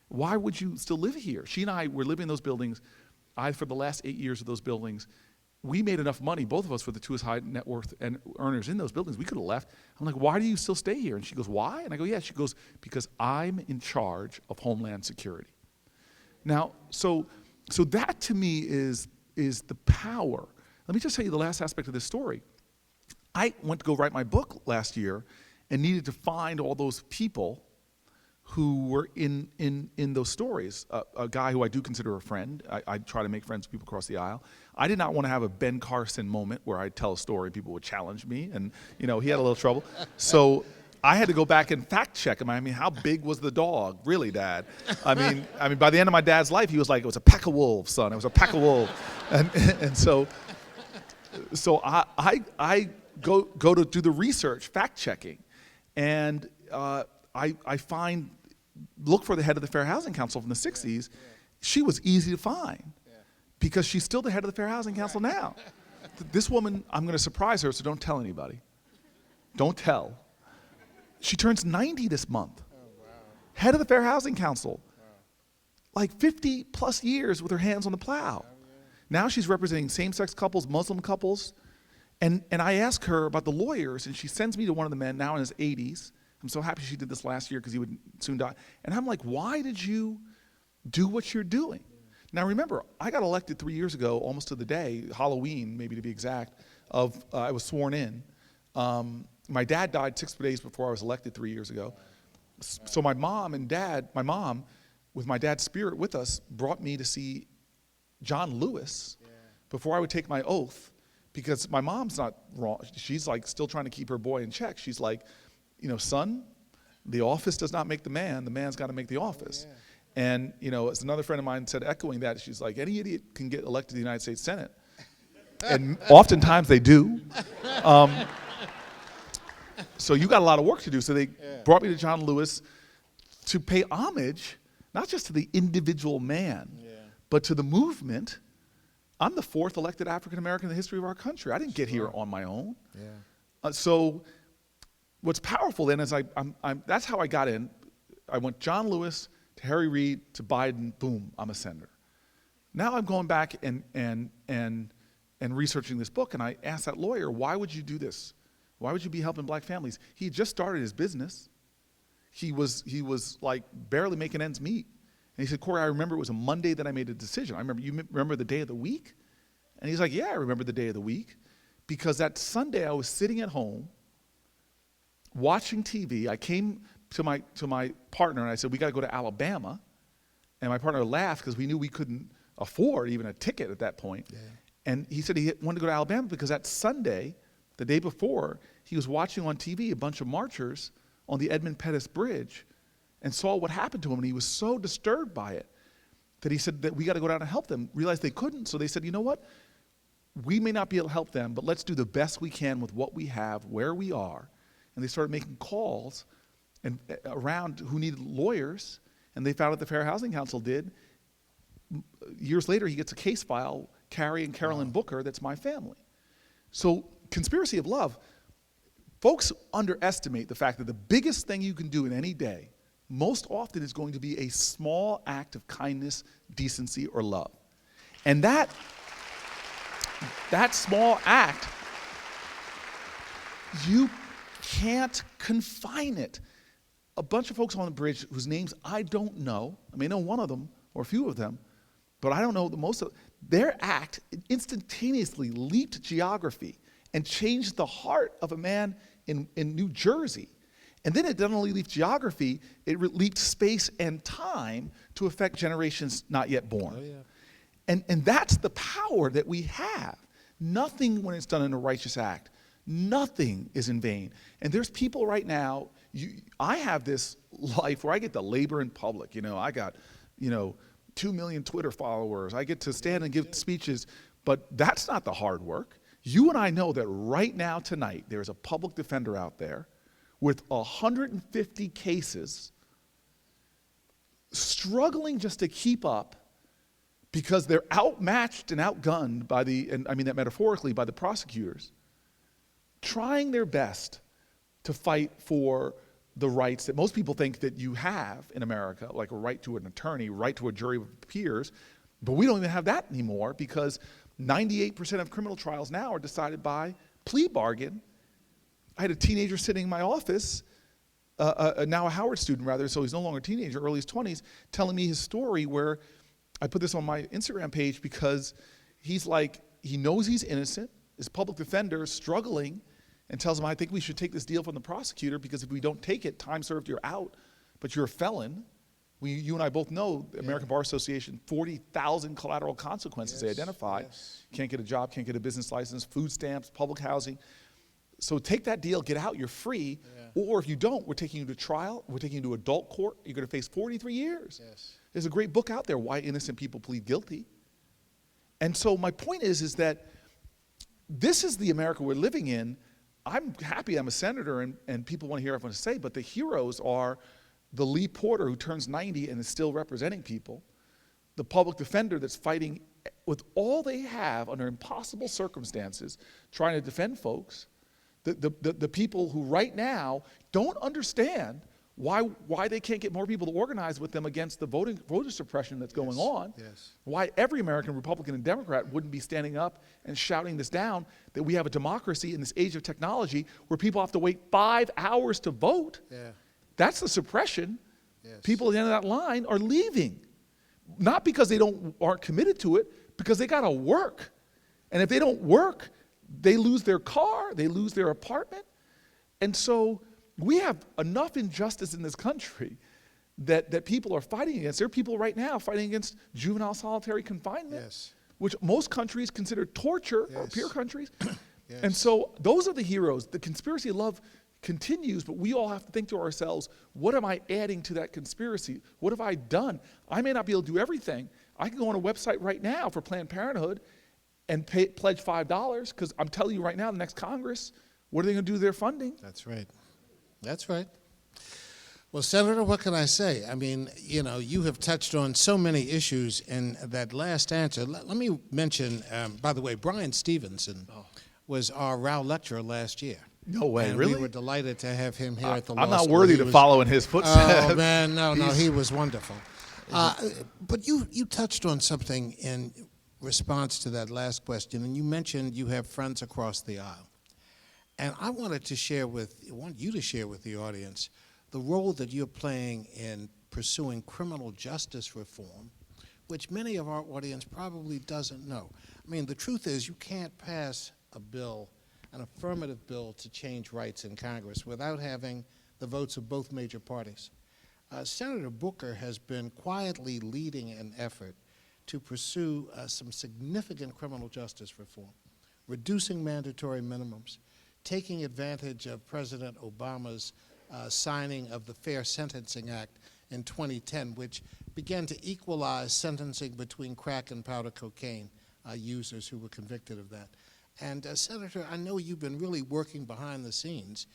Why would you still live here? She and I were living in those buildings. For the last 8 years of those buildings, we made enough money, both of us were the two high net worth and earners in those buildings. We could have left. I'm like, why do you still stay here? And she goes, why? And I go, yeah. She goes, because I'm in charge of Homeland Security. Now, so that to me is the power. Let me just tell you the last aspect of this story. I went to go write my book last year and needed to find all those people who were in those stories. A guy who I do consider a friend. I try to make friends with people across the aisle. I did not want to have a Ben Carson moment where I'd tell a story and people would challenge me, and he had a little trouble. So I had to go back and fact check him. I mean, how big was the dog? Really, Dad? I mean, by the end of my dad's life, he was like, it was a pack of wolves, son. It was a pack of wolves. And so I go to do the research, fact checking, and I look for the head of the Fair Housing Council from the 60s. She was easy to find because she's still the head of the Fair Housing Council now. This woman, I'm going to surprise her, so don't tell anybody. Don't tell. She turns 90 this month. Head of the Fair Housing Council. Like 50 plus years with her hands on the plow. Now she's representing same-sex couples, Muslim couples. And I ask her about the lawyers, and she sends me to one of the men now in his 80s. I'm so happy she did this last year because he would soon die. And I'm like, why did you do what you're doing? Now remember, I got elected 3 years ago, almost to the day, Halloween, maybe to be exact, I was sworn in. My dad died 6 days before I was elected 3 years ago. So my mom, with my dad's spirit with us, brought me to see John Lewis before I would take my oath, because my mom's not wrong. She's like still trying to keep her boy in check. She's like, son, the office does not make the man's got to make the office. And, as another friend of mine said, echoing that, she's like, any idiot can get elected to the United States Senate. And oftentimes they do. So you got a lot of work to do. So they brought me to John Lewis to pay homage, not just to the individual man, but to the movement. I'm the 4th elected African American in the history of our country. I didn't get here on my own. So what's powerful then is that's how I got in. I went John Lewis to Harry Reid to Biden, boom, I'm a senator. Now I'm going back and researching this book, and I asked that lawyer, why would you do this? Why would you be helping black families? He had just started his business. He was like barely making ends meet. And he said, Corey, I remember it was a Monday that I made a decision. You remember the day of the week? And he's like, yeah, I remember the day of the week. Because that Sunday I was sitting at home watching TV. I came to my partner and I said, we got to go to Alabama. And my partner laughed because we knew we couldn't afford even a ticket at that point. And he said he wanted to go to Alabama because that Sunday, the day before, he was watching on TV a bunch of marchers on the Edmund Pettus Bridge and saw what happened to him, and he was so disturbed by it that he said that we got to go down and help them. Realized they couldn't, so they said, you know what? We may not be able to help them, but let's do the best we can with what we have, where we are. And they started making calls around who needed lawyers, and they found out the Fair Housing Council did. Years later, he gets a case file, Carrie and Carolyn Booker, that's my family. So conspiracy of love, folks underestimate the fact that the biggest thing you can do in any day most often is going to be a small act of kindness, decency, or love. And that small act, you can't confine it. A bunch of folks on the bridge whose names I don't know, I may know one of them or a few of them, but I don't know the most of them. Their act instantaneously leaped geography and changed the heart of a man in New Jersey. And then it didn't only leap geography, it leaped space and time to affect generations not yet born. And that's the power that we have. Nothing, when it's done in a righteous act, nothing is in vain. And there's people right now, I have this life where I get to labor in public. I got, 2 million Twitter followers. I get to stand and give speeches, but that's not the hard work. You and I know that right now, tonight, there's a public defender out there with 150 cases struggling just to keep up because they're outmatched and outgunned by and I mean that metaphorically, by the prosecutors, trying their best to fight for the rights that most people think that you have in America, like a right to an attorney, right to a jury of peers, but we don't even have that anymore because 98% of criminal trials now are decided by plea bargain. I had a teenager sitting in my office, now a Howard student rather, so he's no longer a teenager, early his 20s, telling me his story where I put this on my Instagram page because he's like, he knows he's innocent, his public defender is struggling and tells him, I think we should take this deal from the prosecutor because if we don't take it, time served, you're out, but you're a felon. You and I both know the American Bar Association, 40,000 collateral consequences they identify. Can't get a job, can't get a business license, food stamps, public housing. So take that deal, get out, you're free. Or if you don't, we're taking you to trial, we're taking you to adult court, you're gonna face 43 years. There's a great book out there, Why Innocent People Plead Guilty. And so my point is that this is the America we're living in. I'm happy I'm a senator and people want to hear what I want to say, but the heroes are the Lee Porter who turns 90 and is still representing people, the public defender that's fighting with all they have under impossible circumstances, trying to defend folks, the people who right now don't understand why they can't get more people to organize with them against the voter suppression that's going on, why every American Republican and Democrat wouldn't be standing up and shouting this down, that we have a democracy in this age of technology where people have to wait 5 hours to vote. That's the suppression. People at the end of that line are leaving. Not because they aren't committed to it, because they gotta work. And if they don't work, they lose their car, they lose their apartment. And so we have enough injustice in this country that people are fighting against. There are people right now fighting against juvenile solitary confinement, which most countries consider torture, or peer countries. And so those are the heroes. The conspiracy of love continues, but we all have to think to ourselves, what am I adding to that conspiracy? What have I done? I may not be able to do everything. I can go on a website right now for Planned Parenthood and pledge $5, because I'm telling you right now, the next Congress, what are they gonna do to their funding? That's right. That's right. Well, Senator, what can I say? I mean, you know, you have touched on so many issues in that last answer. Let me mention, by the way, Brian Stevenson was our Rao lecturer last year. No way, and really? we were delighted to have him here at the law I'm not school. worthy He to was- follow in his footsteps. Oh, man, no, he was wonderful. But you touched on something in response to that last question, and you mentioned you have friends across the aisle. And I want you to share with the audience the role that you're playing in pursuing criminal justice reform, which many of our audience probably doesn't know. I mean, the truth is you can't pass a bill, an affirmative bill to change rights in Congress without having the votes of both major parties. Senator Booker has been quietly leading an effort to pursue some significant criminal justice reform, reducing mandatory minimums, taking advantage of President Obama's signing of the Fair Sentencing Act in 2010, which began to equalize sentencing between crack and powder cocaine users who were convicted of that. And Senator, I know you've been really working behind the scenes,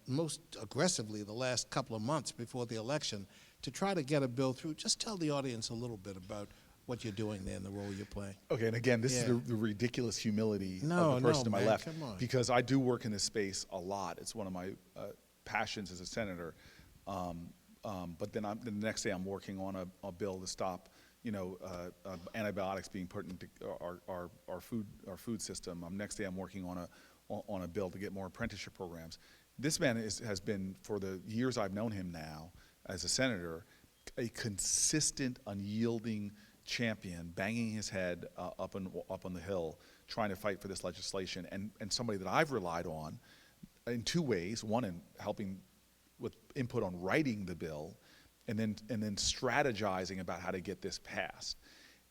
most aggressively the last couple of months before the election, to try to get a bill through. Just tell the audience a little bit about what you're doing there and the role you're playing. Okay, and again, this is the ridiculous humility of the person to my man, left, come on. because I do work in this space a lot. It's one of my passions as a senator. But then the next day I'm working on a bill to stop, antibiotics being put into our food system. Next day I'm working on a bill to get more apprenticeship programs. This man has been, for the years I've known him now as a senator, a consistent, unyielding champion, banging his head up on the Hill, trying to fight for this legislation, and somebody that I've relied on in two ways. One, in helping with input on writing the bill, and then strategizing about how to get this passed.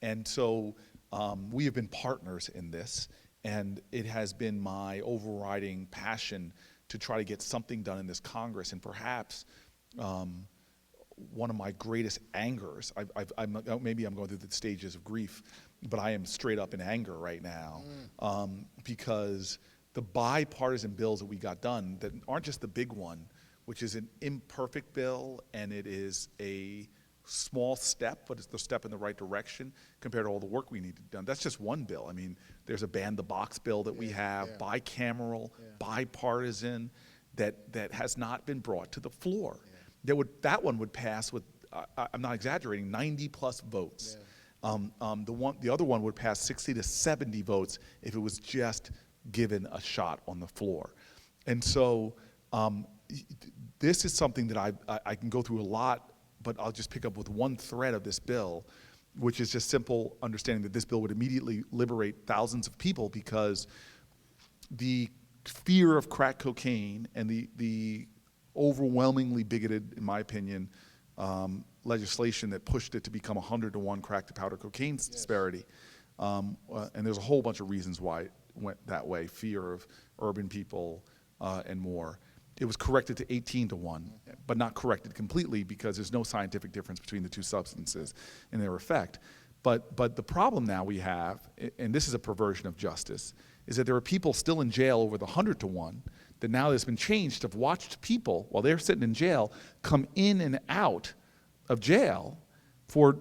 And so we have been partners in this, and it has been my overriding passion to try to get something done in this Congress, and perhaps one of my greatest angers. Maybe I'm going through the stages of grief, but I am straight up in anger right now because the bipartisan bills that we got done that aren't just the big one, which is an imperfect bill, and it is a small step, but it's the step in the right direction compared to all the work we need to do. That's just one bill. I mean, there's a ban the box bill that we have, bicameral, bipartisan, that has not been brought to the floor. That one would pass with, I'm not exaggerating, 90+ votes. The other one would pass 60 to 70 votes if it was just given a shot on the floor. And so this is something that I can go through a lot, but I'll just pick up with one thread of this bill, which is just simple understanding that this bill would immediately liberate thousands of people, because the fear of crack cocaine and the overwhelmingly bigoted, in my opinion, legislation that pushed it to become 100-to-1 crack to powder cocaine disparity. And there's a whole bunch of reasons why it went that way, fear of urban people and more. It was corrected to 18-to-1, but not corrected completely, because there's no scientific difference between the two substances and their effect. But the problem now we have, and this is a perversion of justice, is that there are people still in jail over the 100-to-1 that now has been changed, have watched people, while they're sitting in jail, come in and out of jail for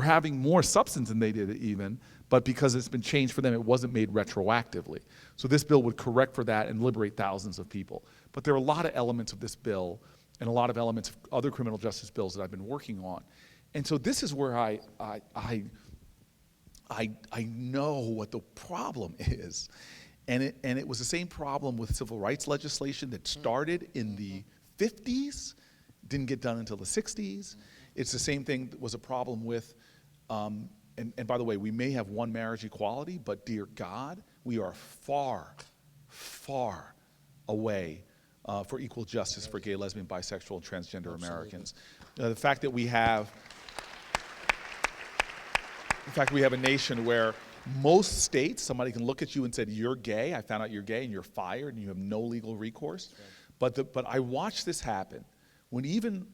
having more substance than they did even, but because it's been changed for them, it wasn't made retroactively. So this bill would correct for that and liberate thousands of people. But there are a lot of elements of this bill and a lot of elements of other criminal justice bills that I've been working on. And so this is where I know what the problem is. And it was the same problem with civil rights legislation that started in the 50s, didn't get done until the 60s. It's the same thing that was a problem with, and by the way, we may have one marriage equality, but dear God, we are far, far away for equal justice for gay, lesbian, bisexual, and transgender Americans. The fact that we have a nation where most states, somebody can look at you and say, you're gay, I found out you're gay, and you're fired, and you have no legal recourse. Right. But I watched this happen when even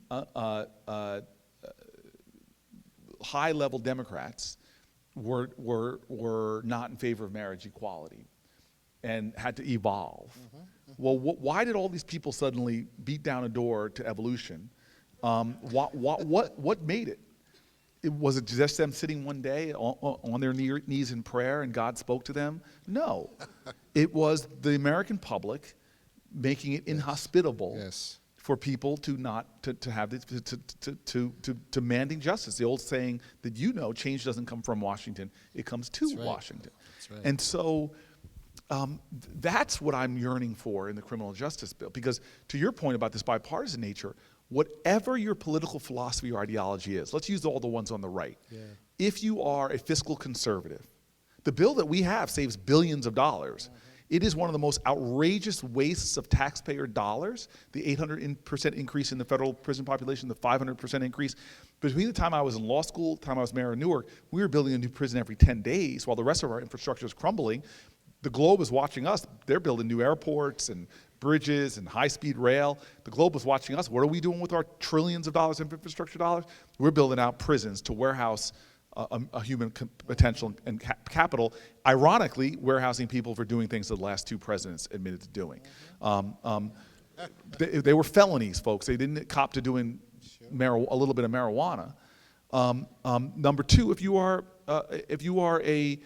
high-level Democrats were not in favor of marriage equality and had to evolve. Well, why did all these people suddenly beat down a door to evolution? What made it? Was it just them sitting one day on their knees in prayer and God spoke to them? No. It was the American public making it inhospitable for people to demanding justice. The old saying that change doesn't come from Washington, it comes to Washington. That's right. And so that's what I'm yearning for in the criminal justice bill, because to your point about this bipartisan nature, whatever your political philosophy or ideology is, let's use all the ones on the right. Yeah. If you are a fiscal conservative, the bill that we have saves billions of dollars. It is one of the most outrageous wastes of taxpayer dollars, the 800% increase in the federal prison population, the 500% increase. Between the time I was in law school, the time I was mayor of Newark, we were building a new prison every 10 days while the rest of our infrastructure is crumbling. The globe is watching us. They're building new airports and bridges and high-speed rail. The globe was watching us. What are we doing with our trillions of dollars in infrastructure dollars? We're building out prisons to warehouse a human potential and capital, ironically warehousing people for doing things that the last two presidents admitted to doing. They were felonies, folks. They didn't cop to doing a little bit of marijuana. Number two, if you are a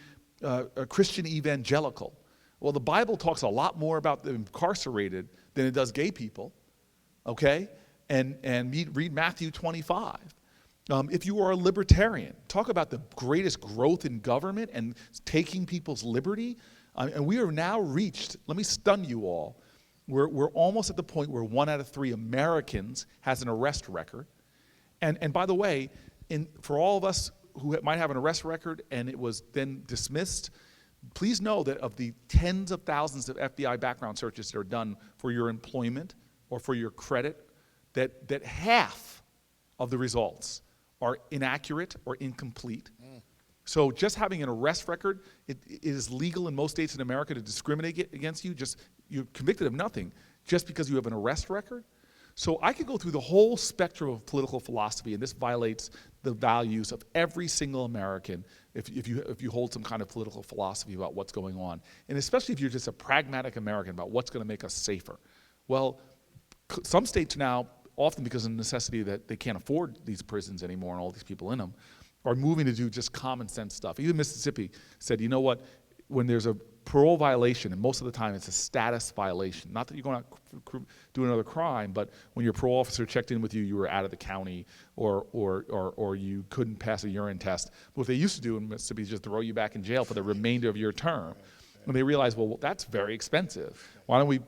Christian evangelical, well, the Bible talks a lot more about the incarcerated than it does gay people, okay? And read Matthew 25. If you are a libertarian, talk about the greatest growth in government and taking people's liberty. And we are now reached, let me stun you all, we're almost at the point where 1 out of 3 Americans has an arrest record. And by the way, for all of us who might have an arrest record and it was then dismissed, please know that of the tens of thousands of FBI background searches that are done for your employment or for your credit, that half of the results are inaccurate or incomplete. So just having an arrest record, it is legal in most states in America to discriminate against you. You're convicted of nothing just because you have an arrest record. So I could go through the whole spectrum of political philosophy, and this violates the values of every single American if you hold some kind of political philosophy about what's going on, and especially if you're just a pragmatic American about what's going to make us safer. Well, some states now often because of the necessity that they can't afford these prisons anymore and all these people in them, are moving to do just common sense stuff. Even Mississippi said, you know what, when there's a parole violation, and most of the time it's a status violation, not that you're going to do another crime, but when your parole officer checked in with you, you were out of the county, or you couldn't pass a urine test. What they used to do in Mississippi is just throw you back in jail for the remainder of your term. And they realized, well, that's very expensive. Why don't we,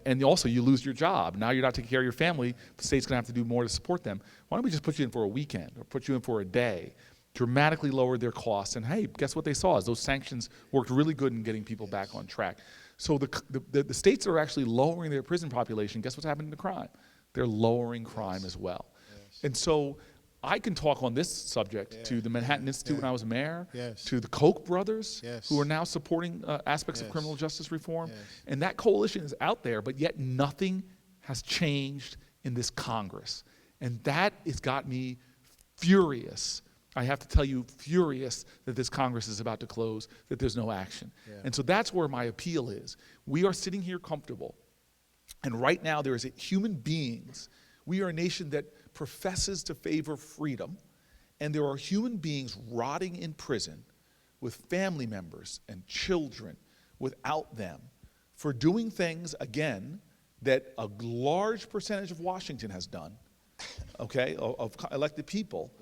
and also you lose your job. Now you're not taking care of your family. The state's gonna have to do more to support them. Why don't we just put you in for a weekend or put you in for a day? Dramatically lowered their costs. And hey, guess what they saw is those sanctions worked really good in getting people back on track. So the states that are actually lowering their prison population, guess what's happening to crime? They're lowering crime as well. And so I can talk on this subject to the Manhattan Institute when I was mayor, to the Koch brothers, who are now supporting aspects of criminal justice reform. And that coalition is out there, but yet nothing has changed in this Congress. And that has got me furious. I have to tell you, furious that this Congress is about to close, that there's no action. And so that's where my appeal is. We are sitting here comfortable. And right now there is human beings. We are a nation that professes to favor freedom, and there are human beings rotting in prison with family members and children without them for doing things, again, that a large percentage of Washington has done, okay, of elected people.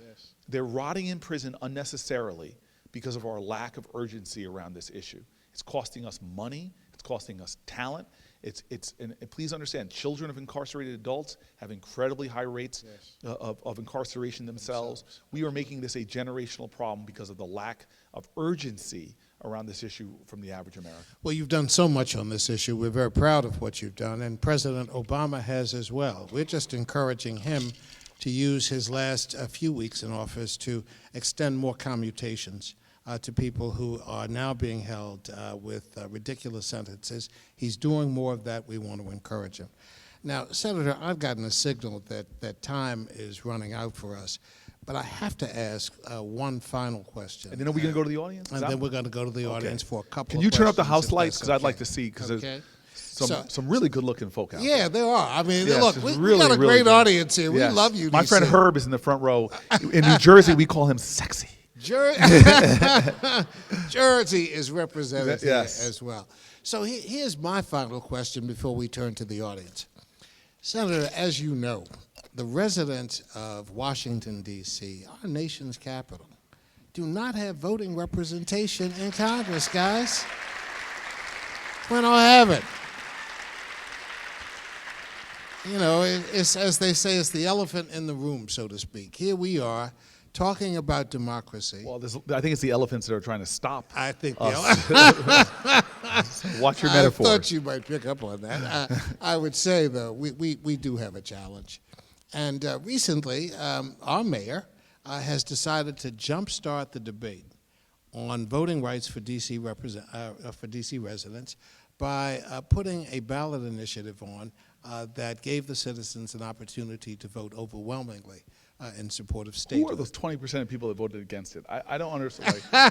They're rotting in prison unnecessarily because of our lack of urgency around this issue. It's costing us money, it's costing us talent. And please understand, children of incarcerated adults have incredibly high rates of incarceration themselves. We are making this a generational problem because of the lack of urgency around this issue from the average American. Well, you've done so much on this issue. We're very proud of what you've done, and President Obama has as well. We're just encouraging him to use his last few weeks in office to extend more commutations to people who are now being held with ridiculous sentences. He's doing more of that. We want to encourage him. Now, Senator, I've gotten a signal that time is running out for us, but I have to ask one final question. And then are we going to go to the audience? And then we're going to go to the audience for a couple of questions. Can you turn up the house lights? Because I'd like to see, because there's some really good-looking folk out there. Yeah, there are. I mean, Yes, look, it's we really, got a really great good. audience here. Yes. We love you, My friend DC. Herb is in the front row. In New Jersey, we call him sexy. Jersey is represented here Yes. as well. So here's my final question before we turn to the audience. Senator, as you know, the residents of Washington, D.C., our nation's capital, do not have voting representation in Congress, guys. We don't have it. You know, it's, as they say, it's the elephant in the room, so to speak. Here we are talking about democracy. Well, I think it's the elephants that are trying to stop I think us. Watch your I metaphors. thought you might pick up on that. I would say, though, we do have a challenge. And recently, our mayor has decided to jumpstart the debate on voting rights for DC residents by putting a ballot initiative on that gave the citizens an opportunity to vote overwhelmingly in support of statehood. Who are those 20% of people that voted against it? I don't understand. I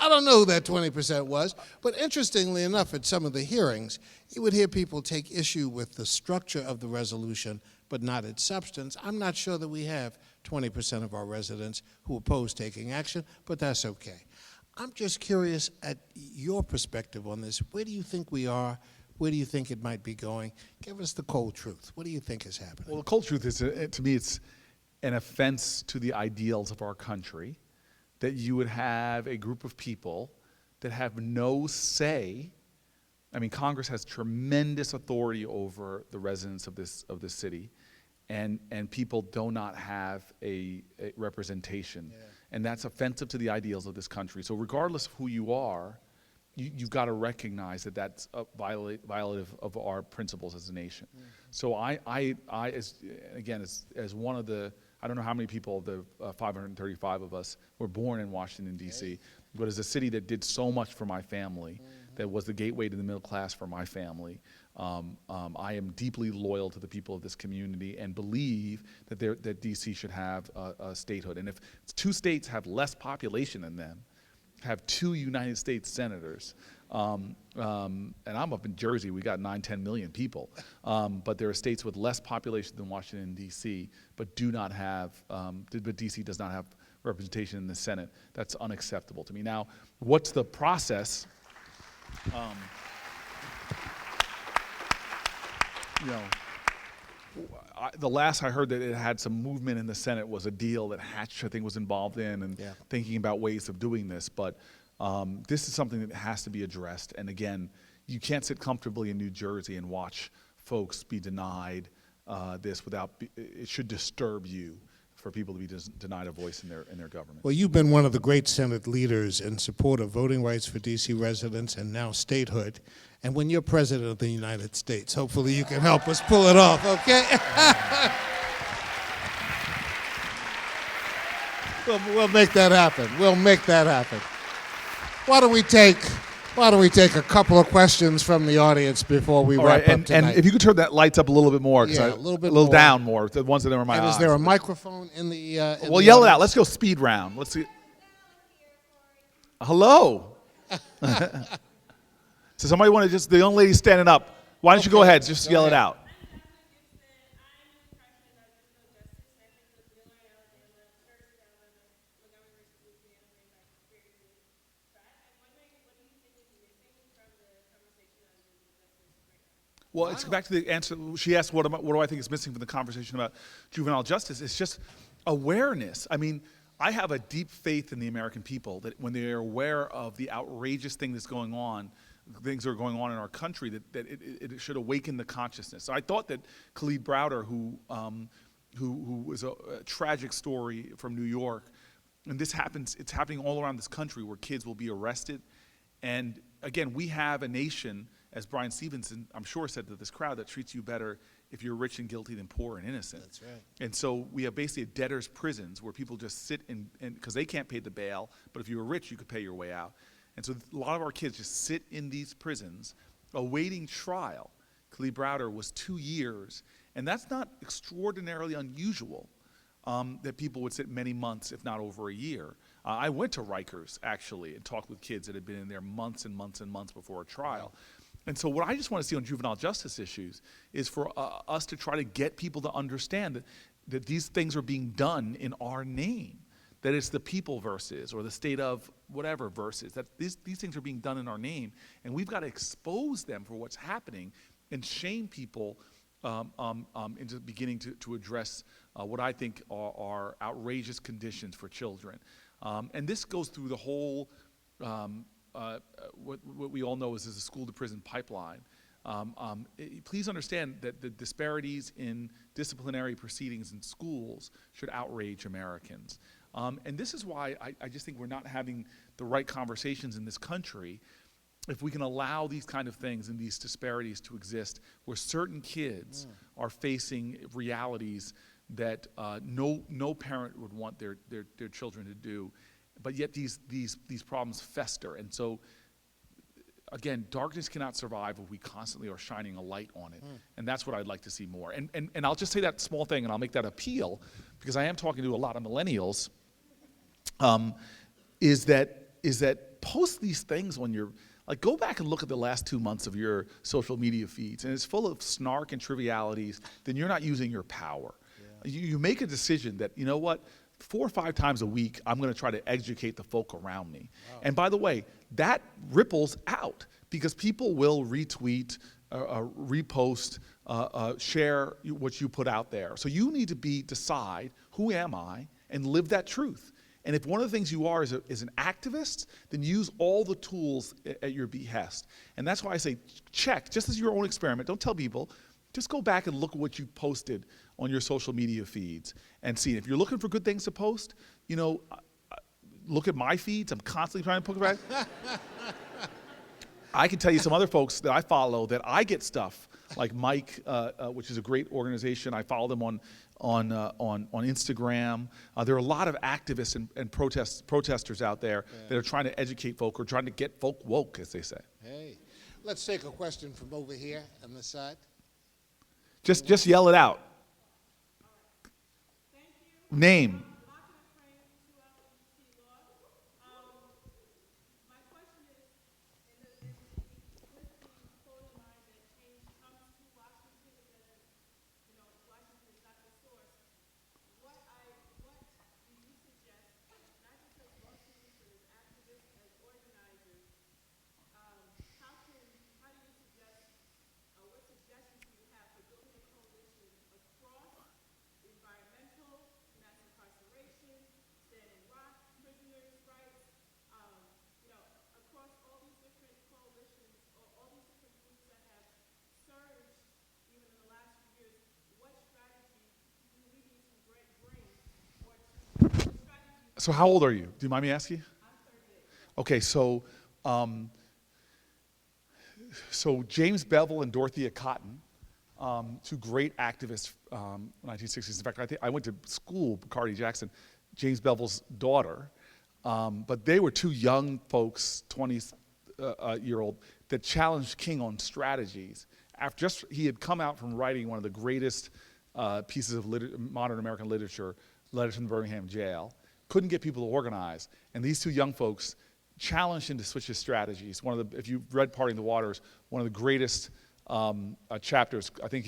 don't know who that 20% was, but interestingly enough, at some of the hearings, you would hear people take issue with the structure of the resolution, but not its substance. I'm not sure that we have 20% of our residents who oppose taking action, but that's okay. I'm just curious at your perspective on this. Where do you think we are? Where do you think it might be going? Give us the cold truth. What do you think is happening? Well, the cold truth is, to me, it's an offense to the ideals of our country that you would have a group of people that have no say. I mean, Congress has tremendous authority over the residents of this city, and people do not have a representation. Yeah. And that's offensive to the ideals of this country. So regardless of who you are, you've got to recognize that that's violative of our principles as a nation. Mm-hmm. So as one of the, I don't know how many people, the 535 of us, were born in Washington, D.C., but as a city that did so much for my family, that was the gateway to the middle class for my family, I am deeply loyal to the people of this community and believe that D.C. should have a statehood. And if 2 states have less population than them, have 2 United States senators, And I'm up in Jersey. We got 9-10 million people. But there are states with less population than Washington, D.C., but D.C. does not have representation in the Senate. That's unacceptable to me. Now, what's the process? The last I heard that it had some movement in the Senate was a deal that Hatch, I think, was involved in and thinking about ways of doing this. But this is something that has to be addressed. And again, you can't sit comfortably in New Jersey and watch folks be denied this it should disturb you for people to be denied a voice in their government. Well, you've been one of the great Senate leaders in support of voting rights for D.C. residents and now statehood. And when you're President of the United States, hopefully you can help us pull it off, okay? We'll make that happen. We'll make that happen. Why don't we take a couple of questions from the audience before we wrap up tonight? And if you could turn that lights up a little bit more, Yeah, a little more. down more, the ones that are in my eyes. Is there a microphone in the Well, yell it out. Let's go speed round. Let's see. Hello. So somebody want to the young lady standing up. Why don't you go ahead? Just yell it out. Well, it's back to the answer. She asked, what do I think is missing from the conversation about juvenile justice? It's just awareness. I mean, I have a deep faith in the American people that when they are aware of the outrageous thing that's going on, things that are going on in our country, that it should awaken the consciousness. So I thought that Khalid Browder, who was a tragic story from New York, and it's happening all around this country where kids will be arrested. And again, we have a nation, as Brian Stevenson, I'm sure, said to this crowd, that treats you better if you're rich and guilty than poor and innocent. That's right. And so we have basically debtors' prisons where people just sit because they can't pay the bail, but if you were rich, you could pay your way out. And so a lot of our kids just sit in these prisons awaiting trial. Khalid Browder was 2 years, and that's not extraordinarily unusual that people would sit many months, if not over a year. I went to Rikers, actually, and talked with kids that had been in there months and months and months before a trial. And so what I just want to see on juvenile justice issues is for us to try to get people to understand that these things are being done in our name, that it's the people versus, or the state of whatever versus, that these things are being done in our name, and we've got to expose them for what's happening and shame people into beginning to address what I think are outrageous conditions for children. And this goes through the whole what we all know is a school-to-prison pipeline. Please understand that the disparities in disciplinary proceedings in schools should outrage Americans. And this is why I just think we're not having the right conversations in this country if we can allow these kind of things and these disparities to exist, where certain kids are facing realities that no parent would want their children to do. But yet these problems fester. And so, again, darkness cannot survive if we constantly are shining a light on it. And that's what I'd like to see more. And I'll just say that small thing, and I'll make that appeal, because I am talking to a lot of millennials, is that post these things when you're, like, go back and look at the last 2 months of your social media feeds, and it's full of snark and trivialities, then you're not using your power. Yeah. You make a decision that, you know what, 4 or 5 times a week, I'm going to try to educate the folk around me. Wow. And by the way, that ripples out because people will retweet, repost, share what you put out there. So you need to decide, who am I, and live that truth. And if one of the things you are is an activist, then use all the tools at your behest. And that's why I say check, just as your own experiment. Don't tell people. Just go back and look at what you posted on your social media feeds and see. If you're looking for good things to post, you know, look at my feeds. I'm constantly trying to poke back. I can tell you some other folks that I follow that I get stuff like Mike, which is a great organization. I follow them on Instagram. There are a lot of activists and protesters out there that are trying to educate folk or trying to get folk woke, as they say. Hey, let's take a question from over here on this side. Just yell it out. Name. So how old are you? Do you mind me asking? Okay, so James Bevel and Dorothea Cotton, two great activists in the 1960s. In fact, I went to school, Bacardi Jackson, James Bevel's daughter, but they were two young folks, 20-year-old, that challenged King on strategies. After he had come out from writing one of the greatest pieces of modern American literature, Letters from the Birmingham Jail, couldn't get people to organize, and these two young folks challenged him to switch his strategies. If you've read Parting the Waters, one of the greatest chapters, I think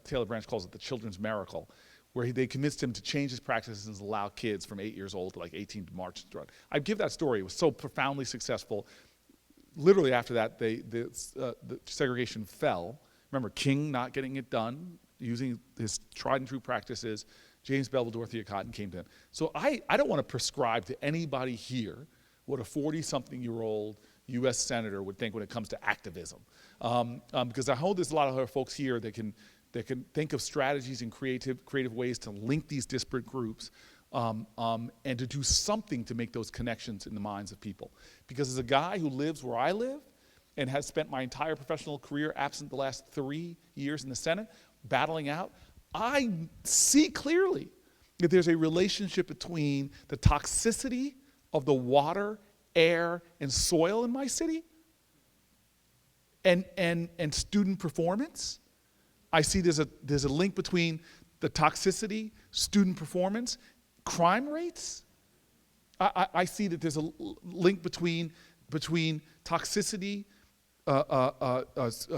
Taylor Branch calls it the children's miracle, where they convinced him to change his practices and allow kids from 8 years old to like 18 to march. I give that story. It was so profoundly successful. Literally after that, the segregation fell. Remember, King not getting it done, using his tried and true practices. James Bevel, Dorothea Cotton came to him. So I don't want to prescribe to anybody here what a 40-something-year-old U.S. senator would think when it comes to activism. Because I hope there's a lot of other folks here that can think of strategies and creative ways to link these disparate groups and to do something to make those connections in the minds of people. Because as a guy who lives where I live and has spent my entire professional career, absent the last 3 years in the Senate, battling out, I see clearly that there's a relationship between the toxicity of the water, air, and soil in my city and student performance. I see there's a link between the toxicity, student performance, crime rates. I see that there's a link between toxicity,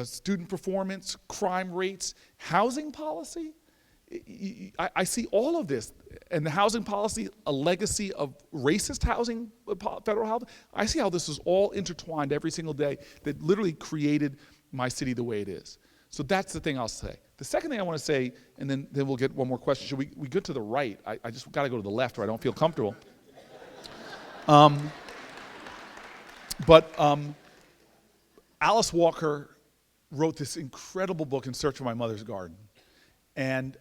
student performance, crime rates, housing policy. I see all of this, and the housing policy, a legacy of racist housing, federal housing. I see how this is all intertwined every single day that literally created my city the way it is. So that's the thing I'll say. The second thing I want to say, and then we'll get one more question. Should we go to the right? I just got to go to the left or I don't feel comfortable. But Alice Walker wrote this incredible book, In Search of My Mother's Garden. And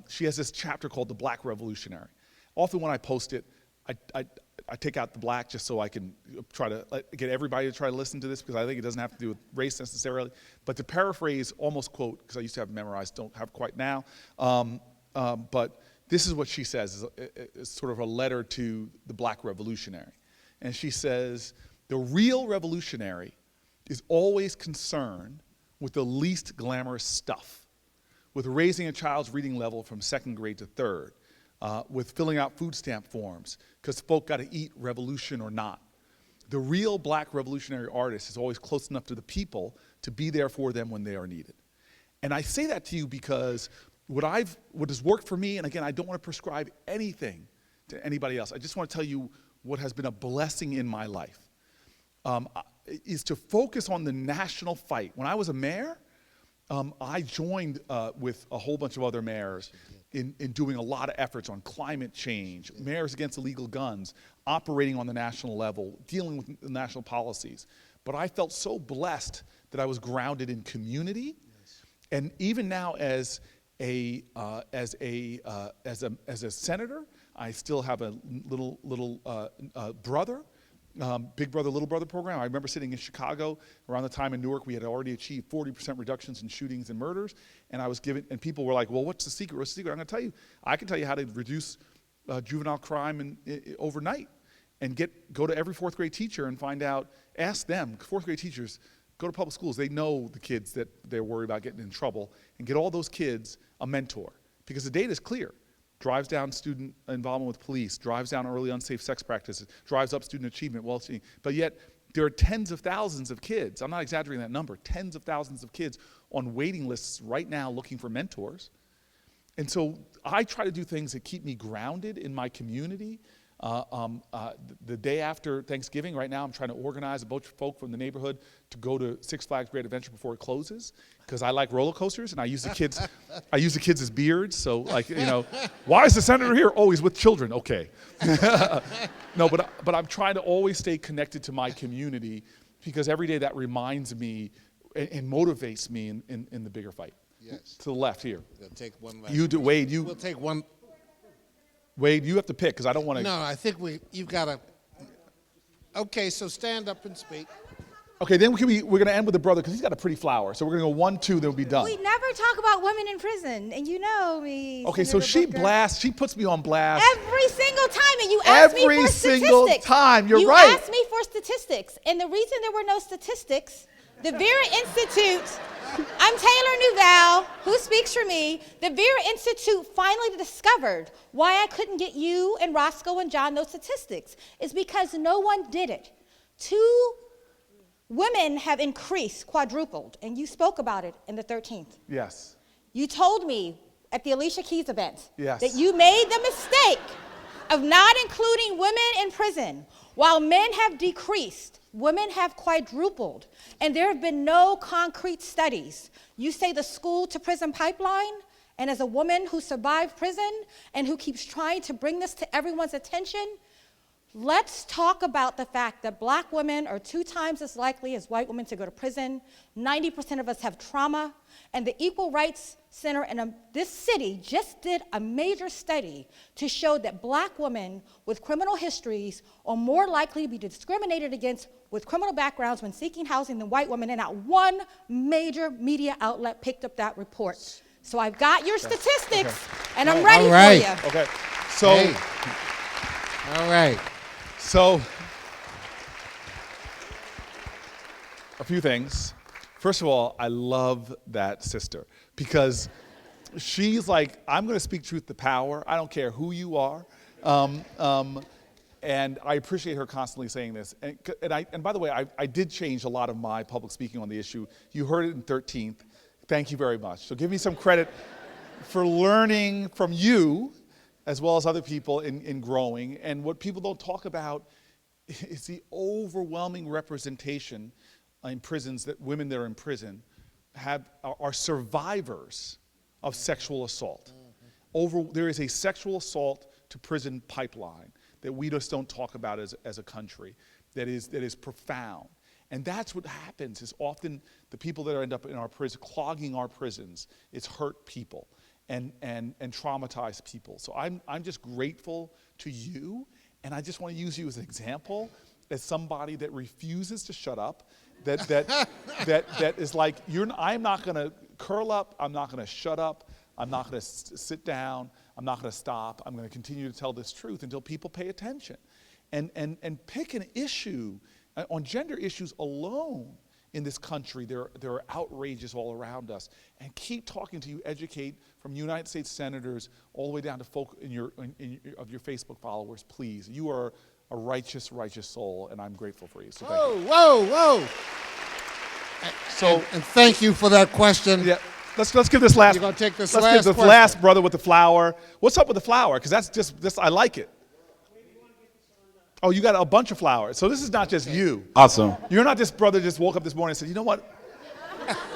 she has this chapter called The Black Revolutionary. Often when I post it, I take out the black just so I can try to get everybody to try to listen to this, because I think it doesn't have to do with race necessarily. But to paraphrase, almost quote, because I used to have memorized, don't have quite now. But this is what she says, it's sort of a letter to the Black Revolutionary. And she says, the real revolutionary is always concerned with the least glamorous stuff, with raising a child's reading level from 2nd grade to 3rd, with filling out food stamp forms, because folk got to eat, revolution or not. The real black revolutionary artist is always close enough to the people to be there for them when they are needed. And I say that to you because what has worked for me, and again, I don't want to prescribe anything to anybody else. I just want to tell you what has been a blessing in my life, is to focus on the national fight. When I was a mayor, I joined with a whole bunch of other mayors in doing a lot of efforts on climate change, mayors against illegal guns, operating on the national level, dealing with national policies. But I felt so blessed that I was grounded in community. Yes. And even now as a senator, I still have a little brother. Big Brother, Little Brother program. I remember sitting in Chicago around the time in Newark we had already achieved 40% reductions in shootings and murders, and I was given, and people were like, well, what's the secret? What's the secret? I'm going to tell you. I can tell you how to reduce juvenile crime overnight, and go to every 4th grade teacher and find out, ask them, 4th grade teachers, go to public schools, they know the kids that they're worried about getting in trouble, and get all those kids a mentor, because the data is clear. Drives down student involvement with police, drives down early unsafe sex practices, drives up student achievement, well-being. But yet, there are tens of thousands of kids, I'm not exaggerating that number, tens of thousands of kids on waiting lists right now looking for mentors. And so I try to do things that keep me grounded in my community. The day after Thanksgiving, right now, I'm trying to organize a bunch of folk from the neighborhood to go to Six Flags Great Adventure before it closes, because I like roller coasters, and I use the kids as beards. So, like, why is the senator here? Oh, he's with children. Okay. No, but I'm trying to always stay connected to my community, because every day that reminds me and motivates me in the bigger fight. Yes. To the left here. We'll take one last You do, Wade. We'll take one. Wade, you have to pick because I don't want to. No, I think you've got to. Okay, so stand up and speak. Okay, then we're going to end with the brother because he's got a pretty flower. So we're going to go 1, 2, then we'll be done. We never talk about women in prison, and you know me. Okay, so Senator she puts me on blast. every single time, and you asked me Every for single statistics. time, you're you right. You asked me for statistics, and the reason there were no statistics, the Vera Institute, I'm Taylor Newval, who speaks for me, the Vera Institute finally discovered why I couldn't get you and Roscoe and John those statistics. Is because no one did it. 2 women have increased, quadrupled, and you spoke about it in the 13th. Yes. You told me at the Alicia Keys event Yes. that you made the mistake of not including women in prison. While men have decreased, women have quadrupled, and there have been no concrete studies. You say the school to prison pipeline, and as a woman who survived prison and who keeps trying to bring this to everyone's attention, let's talk about the fact that black women are 2 times as likely as white women to go to prison. 90% of us have trauma. And the Equal Rights Center in this city just did a major study to show that black women with criminal histories are more likely to be discriminated against with criminal backgrounds when seeking housing than white women. And not one major media outlet picked up that report. So I've got your statistics, and I'm ready for you. Okay. So. Hey. All right. So, a few things. First of all, I love that sister because she's like, I'm going to speak truth to power. I don't care who you are. And I appreciate her constantly saying this. And by the way, I did change a lot of my public speaking on the issue. You heard it in 13th. Thank you very much. So give me some credit for learning from you as well as other people in growing. And what people don't talk about is the overwhelming representation in prisons that women that are in prison are survivors of sexual assault. There is a sexual assault to prison pipeline that we just don't talk about as a country that is profound. And that's what happens is often the people that end up in our prison, clogging our prisons, it's hurt people and traumatized people. So I'm just grateful to you, and I just want to use you as an example as somebody that refuses to shut up, that is like, I'm not going to curl up, I'm not going to shut up, I'm not going to sit down, I'm not going to stop, I'm going to continue to tell this truth until people pay attention. And pick an issue. On gender issues alone in this country, there are outrages all around us. And keep talking to you, educate from United States senators all the way down to folk of your Facebook followers, please. You are a righteous, righteous soul, and I'm grateful for you. So thank you. Whoa. So, and thank you for that question. yeah, let's give this last. You're gonna take this let's last give the question. last brother with the flower. What's up with the flower? Because that's just I like it. Oh, you got a bunch of flowers. So this is not just you. Awesome. You're not this brother just woke up this morning and said, you know what?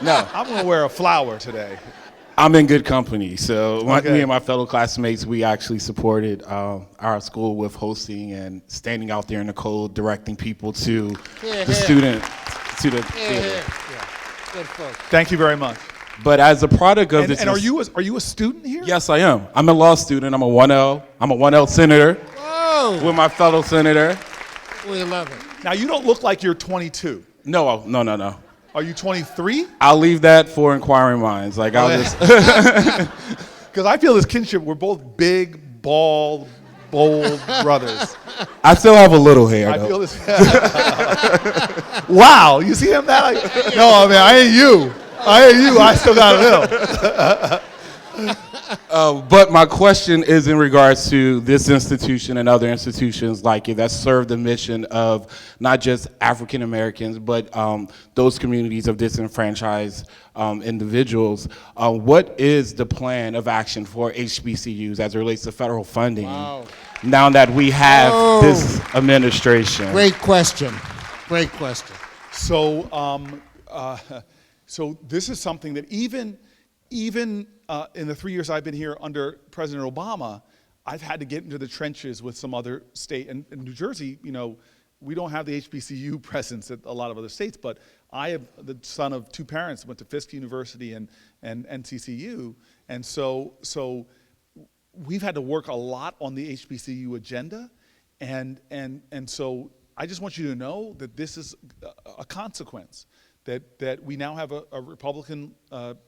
No, I'm going to wear a flower today. I'm in good company. So Okay. me and my fellow classmates, we actually supported our school with hosting and standing out there in the cold, directing people to the student, to the theater. Yeah. Good folks. Thank you very much. But as a product of this, And are you a student here? Yes, I am. I'm a law student. I'm a 1L. I'm a 1L senator Whoa. with my fellow senator. We love it. Now, you don't look like you're 22. No. Are you 23? I'll leave that for inquiring minds. Like I'll just. Because I feel this kinship. We're both big, bald, bold brothers. I still have a little hair. I though. feel this. Wow, you see him that? No, man, I ain't you. I still got a little. But my question is in regards to this institution and other institutions like it that serve the mission of not just African Americans, but those communities of disenfranchised individuals. What is the plan of action for HBCUs as it relates to federal funding now that we have this administration? Great question. Great question. So this is something that even in the 3 years I've been here under President Obama, I've had to get into the trenches with some other state. And in New Jersey, we don't have the HBCU presence that a lot of other states, but I am the son of two parents who went to Fisk University and NCCU. And so we've had to work a lot on the HBCU agenda, and so I just want you to know that this is a consequence, that we now have a Republican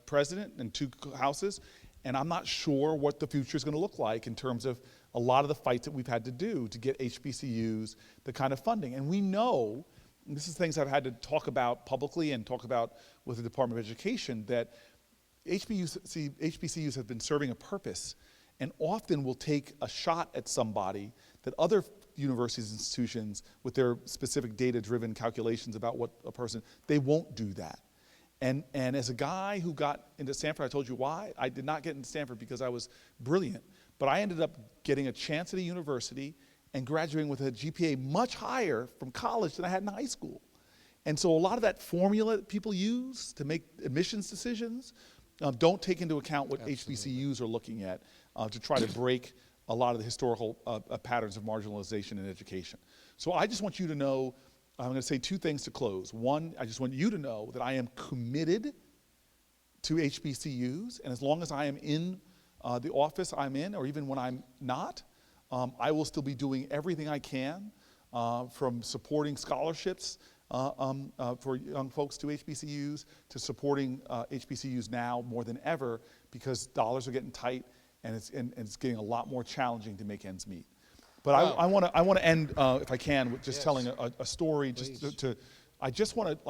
president and 2 houses, and I'm not sure what the future is going to look like in terms of a lot of the fights that we've had to do to get HBCUs the kind of funding. And we know, and this is things I've had to talk about publicly and talk about with the Department of Education, that HBCUs have been serving a purpose and often will take a shot at somebody that other universities and institutions, with their specific data-driven calculations about what a person, they won't do that. And as a guy who got into Stanford, I told you why. I did not get into Stanford because I was brilliant, but I ended up getting a chance at a university and graduating with a GPA much higher from college than I had in high school. And so a lot of that formula that people use to make admissions decisions don't take into account what HBCUs are looking at to try to break a lot of the historical patterns of marginalization in education. So I just want you to know, I'm going to say 2 things to close. One, I just want you to know that I am committed to HBCUs, and as long as I am in the office I'm in, or even when I'm not, I will still be doing everything I can, from supporting scholarships for young folks to HBCUs, to supporting HBCUs now more than ever, because dollars are getting tight, and it's getting a lot more challenging to make ends meet. But I want to end, if I can, with just telling a story. Just I just want to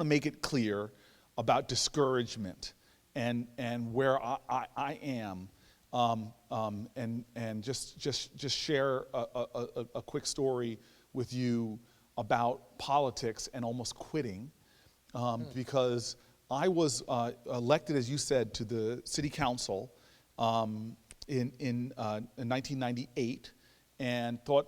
make it clear about discouragement and where I am, and just share a quick story with you about politics and almost quitting, because I was elected, as you said, to the city council in 1998, and thought,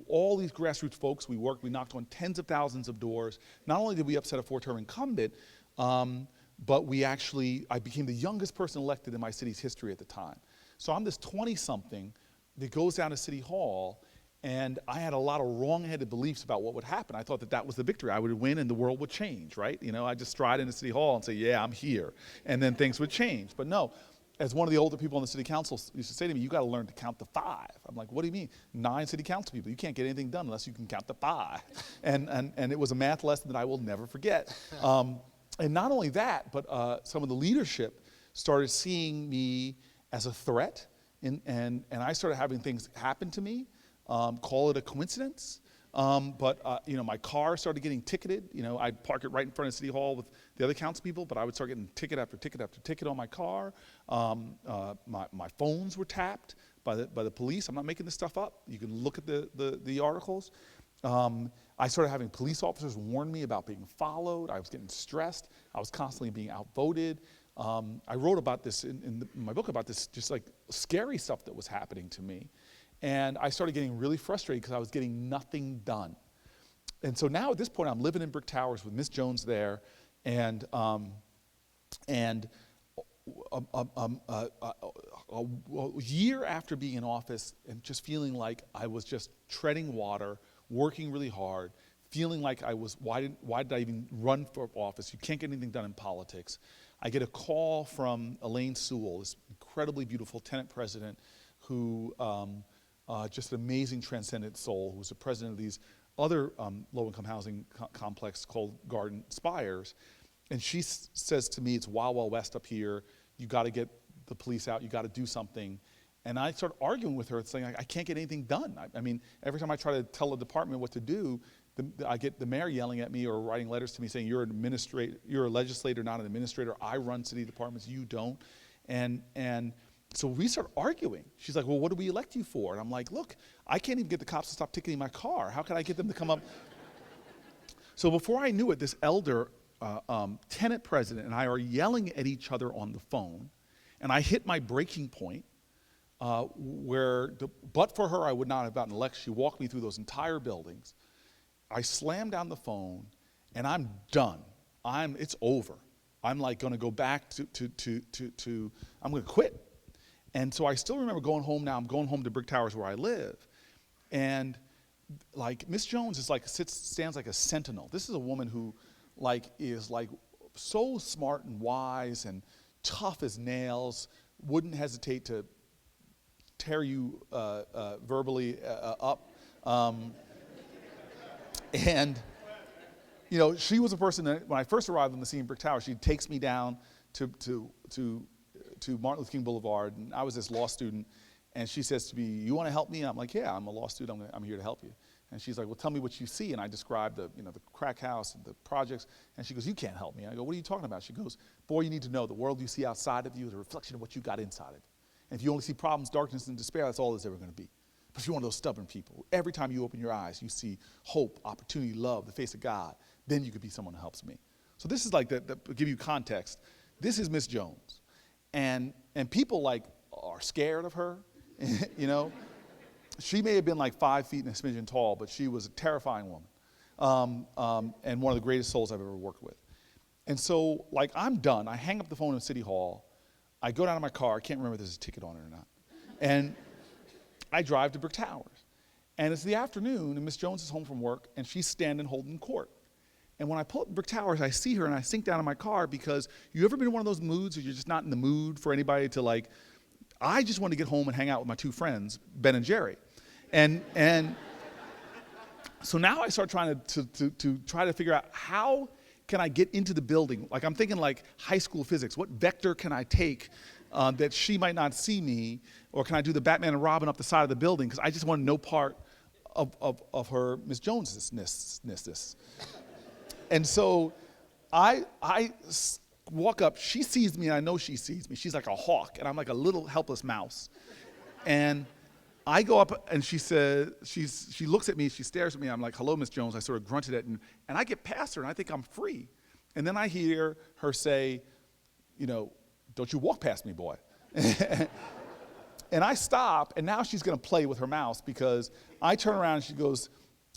all these grassroots folks, we knocked on tens of thousands of doors. Not only did we upset a 4-term incumbent, but I became the youngest person elected in my city's history at the time. So I'm this 20-something that goes down to City Hall, and I had a lot of wrong-headed beliefs about what would happen. I thought that was the victory. I would win and the world would change, right? I'd just stride into City Hall and say, yeah, I'm here, and then things would change. But no, as one of the older people on the city council used to say to me, you got to learn to count to 5. I'm like, what do you mean? 9 city council people. You can't get anything done unless you can count to 5. And it was a math lesson that I will never forget. And not only that, but some of the leadership started seeing me as a threat, and I started having things happen to me. Call it a coincidence. But my car started getting ticketed. I'd park it right in front of City Hall with the other council people, but I would start getting ticket after ticket after ticket on my car. My phones were tapped by the police. I'm not making this stuff up. You can look at the articles. I started having police officers warn me about being followed. I was getting stressed. I was constantly being outvoted. I wrote about this in my book, about this just like scary stuff that was happening to me. And I started getting really frustrated because I was getting nothing done. And so now at this point, I'm living in Brick Towers with Miss Jones there, and a year after being in office and just feeling like I was just treading water, working really hard, feeling like why did I even run for office? You can't get anything done in politics. I get a call from Elaine Sewell, this incredibly beautiful tenant president who, just an amazing transcendent soul, who was the president of these other low-income housing complex called Garden Spires. And she says to me, it's Wild Wild West up here. You got to get the police out. You got to do something. And I start arguing with her, saying, I can't get anything done. I mean, every time I try to tell the department what to do, I get the mayor yelling at me or writing letters to me saying, you're a legislator, not an administrator. I run city departments, you don't. And so we start arguing. She's like, well, what do we elect you for? And I'm like, look, I can't even get the cops to stop ticketing my car. How can I get them to come up? So before I knew it, this elder tenant president and I are yelling at each other on the phone, and I hit my breaking point but for her, I would not have gotten elected. She walked me through those entire buildings. I slammed down the phone, and I'm done. It's over. I'm like going to go back I'm going to quit. And so I still remember going home now. I'm going home to Brick Towers where I live. And like Miss Jones stands like a sentinel. This is a woman who is so smart and wise and tough as nails, wouldn't hesitate to tear you verbally up. And, you know, she was a person that when I first arrived on the scene in Brick Tower, she takes me down to Martin Luther King Boulevard, and I was this law student, and she says to me, "You want to help me?" And I'm like, "Yeah, I'm a law student. I'm here to help you." And she's like, "Well, tell me what you see." And I described the crack house and the projects, and she goes, "You can't help me." And I go, "What are you talking about?" She goes, "Boy, you need to know the world you see outside of you is a reflection of what you got inside of you. And if you only see problems, darkness, and despair, that's all there's ever going to be. But if you're one of those stubborn people, every time you open your eyes, you see hope, opportunity, love, the face of God, then you could be someone who helps me." So this is like, to give you context, this is Miss Jones. And people like are scared of her, you know. She may have been like 5 feet and a smidgen tall, but she was a terrifying woman, and one of the greatest souls I've ever worked with. And so, like, I'm done. I hang up the phone in City Hall. I go down to my car. I can't remember if there's a ticket on it or not. And I drive to Brick Towers. And it's the afternoon, and Miss Jones is home from work, and she's standing holding court. And when I pull up Brick Towers, I see her, and I sink down in my car, because you ever been in one of those moods where you're just not in the mood for anybody to, like, I just want to get home and hang out with my two friends, Ben and Jerry. And so now I start trying to try to figure out how can I get into the building. Like, I'm thinking like high school physics. What vector can I take that she might not see me? Or can I do the Batman and Robin up the side of the building? Because I just want no part of her Miss Jones-ness. And so I walk up. She sees me, and I know she sees me. She's like a hawk, and I'm like a little helpless mouse. And I go up, and she says, she looks at me, she stares at me. I'm like, "Hello, Miss Jones." I sort of grunted it, and I get past her, and I think I'm free. And then I hear her say, you know, "Don't you walk past me, boy." And I stop, and now she's going to play with her mouse, because I turn around, and she goes,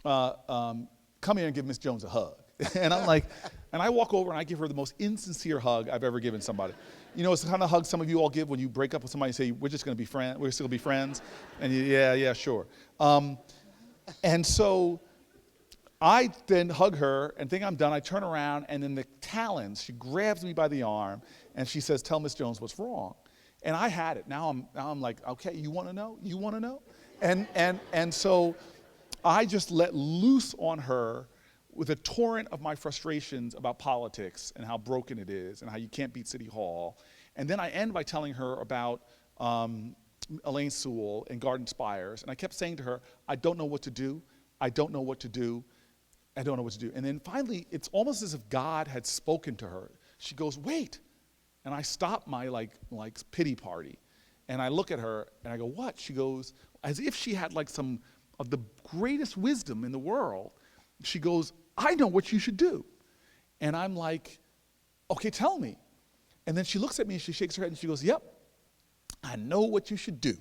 "Come here and give Miss Jones a hug." And I'm like, and I walk over, and I give her the most insincere hug I've ever given somebody. You know, it's the kind of hug some of you all give when you break up with somebody and say, "We're just going to be friends. We're still going to be friends." And you, yeah, sure. And so I then hug her and think I'm done. I turn around, and then the talons, she grabs me by the arm, and she says, "Tell Miss Jones what's wrong." And I had it. Now I'm like, "Okay, you want to know? You want to know?" And so I just let loose on her with a torrent of my frustrations about politics and how broken it is and how you can't beat City Hall. And then I end by telling her about Elaine Sewell and Garden Spires. And I kept saying to her, "I don't know what to do. I don't know what to do. I don't know what to do." And then finally, it's almost as if God had spoken to her. She goes, "Wait." And I stop my like pity party. And I look at her and I go, "What?" She goes, as if she had like some of the greatest wisdom in the world. She goes, "I know what you should do." And I'm like, "Okay, tell me." And then she looks at me and she shakes her head and she goes, "Yep, I know what you should do."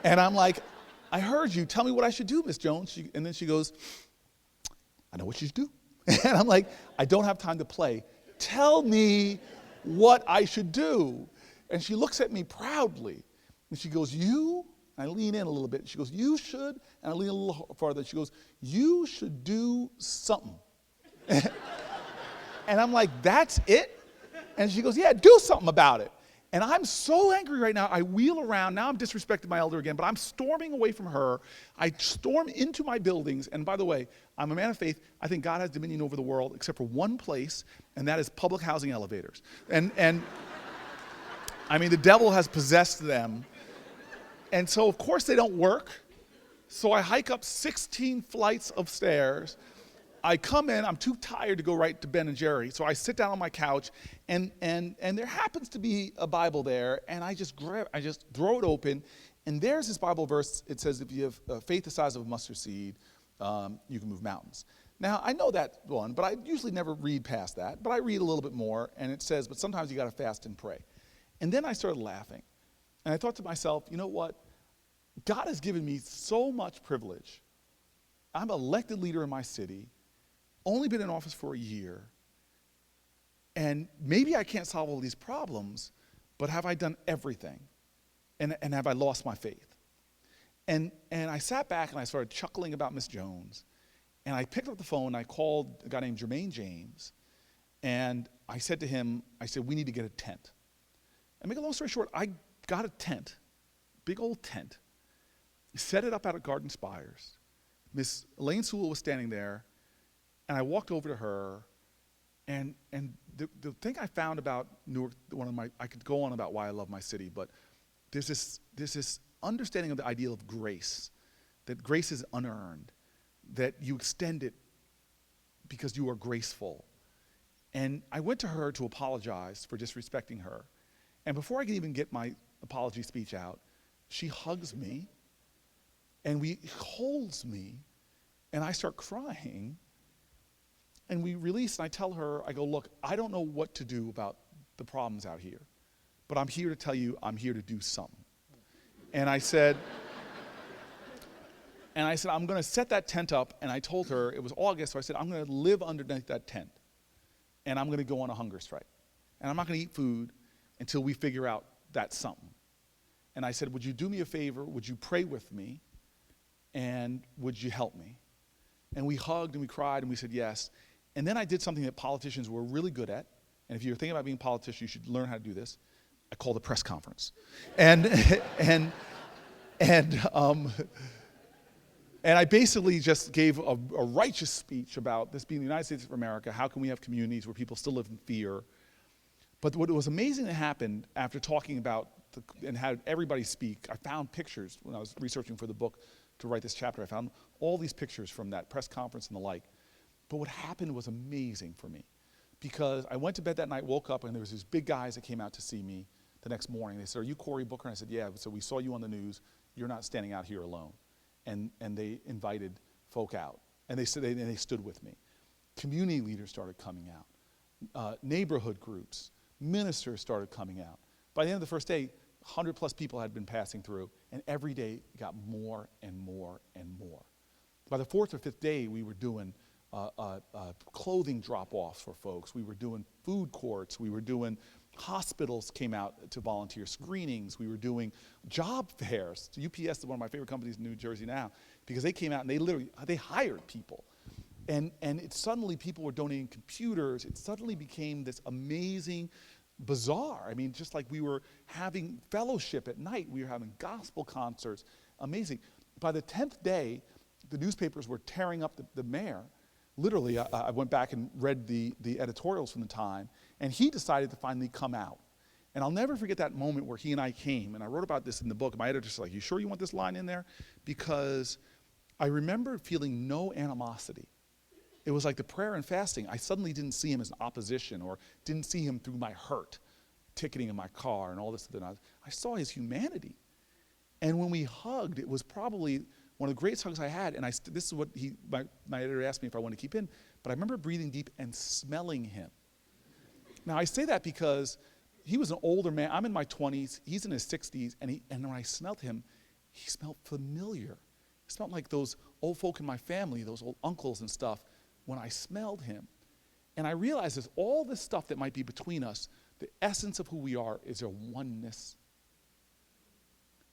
And I'm like, "I heard you. Tell me what I should do, Miss Jones." And then she goes, "I know what you should do." And I'm like, "I don't have time to play. Tell me what I should do." And she looks at me proudly and she goes, "You?" And I lean in a little bit. She goes, "You should." And I lean a little farther. She goes, "You should do something." And I'm like, "That's it?" And she goes, "Yeah, do something about it." And I'm so angry right now. I wheel around. Now I'm disrespecting my elder again, but I'm storming away from her. I storm into my buildings. And by the way, I'm a man of faith. I think God has dominion over the world except for one place, and that is public housing elevators. And I mean, the devil has possessed them. And so, of course, they don't work. So I hike up 16 flights of stairs. I come in. I'm too tired to go right to Ben and Jerry. So I sit down on my couch, and there happens to be a Bible there. And I just throw it open. And there's this Bible verse. It says, if you have faith the size of a mustard seed, you can move mountains. Now, I know that one, but I usually never read past that. But I read a little bit more. And it says, but sometimes you got to fast and pray. And then I started laughing. And I thought to myself, you know what? God has given me so much privilege. I'm an elected leader in my city, only been in office for a year, and maybe I can't solve all these problems, but have I done everything? And have I lost my faith? And I sat back and I started chuckling about Miss Jones, and I picked up the phone and I called a guy named Jermaine James, and I said to him, I said, "We need to get a tent." And make a long story short, I got a tent, big old tent, set it up out at Garden Spires. Miss Elaine Sewell was standing there, and I walked over to her, and the thing I found about Newark, I could go on about why I love my city, but there's this understanding of the ideal of grace, that grace is unearned, that you extend it because you are graceful. And I went to her to apologize for disrespecting her. And before I could even get my apology speech out, she hugs me, and holds me, and I start crying. And we release, and I tell her, I go, look, I don't know what to do about the problems out here, but I'm here to tell you I'm here to do something. And I said, I'm going to set that tent up, and I told her, it was August, so I said, I'm going to live underneath that tent, and I'm going to go on a hunger strike. And I'm not going to eat food until we figure out that something. And I said, would you do me a favor? Would you pray with me? And would you help me? And we hugged, and we cried, and we said yes. And then I did something that politicians were really good at. And if you're thinking about being a politician, you should learn how to do this. I called a press conference. And I basically just gave a righteous speech about this being the United States of America. How can we have communities where people still live in fear? But what was amazing that happened after talking about and had everybody speak, I found pictures when I was researching for the book to write this chapter. I found all these pictures from that press conference and the like. But what happened was amazing for me, because I went to bed that night, woke up, and there was these big guys that came out to see me the next morning. They said, are you Cory Booker? And I said, yeah. So we saw you on the news. You're not standing out here alone. And they invited folk out, and they stood with me. Community leaders started coming out. Neighborhood groups, ministers started coming out. By the end of the first day, 100 plus people had been passing through, and every day it got more and more and more. By the fourth or fifth day, we were doing clothing drop-offs for folks. We were doing food courts. We were doing hospitals came out to volunteer screenings. We were doing job fairs. UPS is one of my favorite companies in New Jersey now, because they came out and they hired people. And suddenly people were donating computers. It suddenly became this amazing bazaar. I mean, just like we were having fellowship at night, we were having gospel concerts, amazing. By the 10th day, the newspapers were tearing up the mayor. Literally, I went back and read the editorials from the time, and he decided to finally come out. And I'll never forget that moment where he and I came, and I wrote about this in the book. My editor's like, you sure you want this line in there? Because I remember feeling no animosity. It was like the prayer and fasting. I suddenly didn't see him as an opposition, or didn't see him through my hurt, ticketing in my car and all this. I saw his humanity. And when we hugged, it was probably one of the greatest hugs I had. And this is what my editor asked me if I wanted to keep in, but I remember breathing deep and smelling him. Now I say that because he was an older man. I'm in my 20s, he's in his 60s, and when I smelled him, he smelled familiar. It smelled like those old folk in my family, those old uncles and stuff, when I smelled him. And I realized there's all this stuff that might be between us. The essence of who we are is a oneness.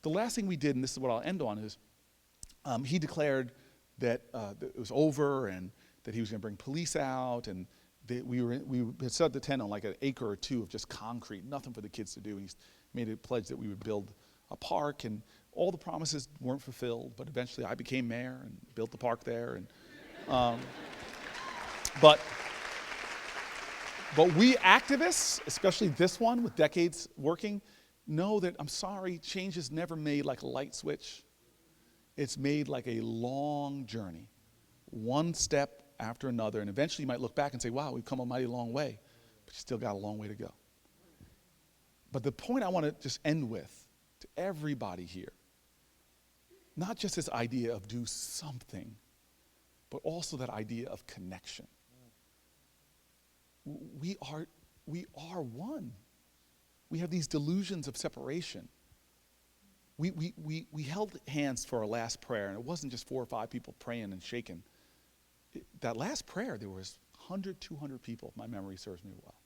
The last thing we did, and this is what I'll end on, is he declared that it was over, and that he was going to bring police out, and we had set up the tent on like an acre or two of just concrete, nothing for the kids to do. And he made a pledge that we would build a park, and all the promises weren't fulfilled, but eventually I became mayor and built the park there. And but we activists, especially this one with decades working, know that, I'm sorry, change is never made like a light switch. It's made like a long journey, one step after another, and eventually you might look back and say, wow, we've come a mighty long way, but you still got a long way to go. But the point I want to just end with, to everybody here, not just this idea of do something, but also that idea of connection. We are one. We have these delusions of separation. We held hands for our last prayer, and it wasn't just 4 or 5 people praying and shaking. That last prayer, there was 100, 200 people, if my memory serves me well.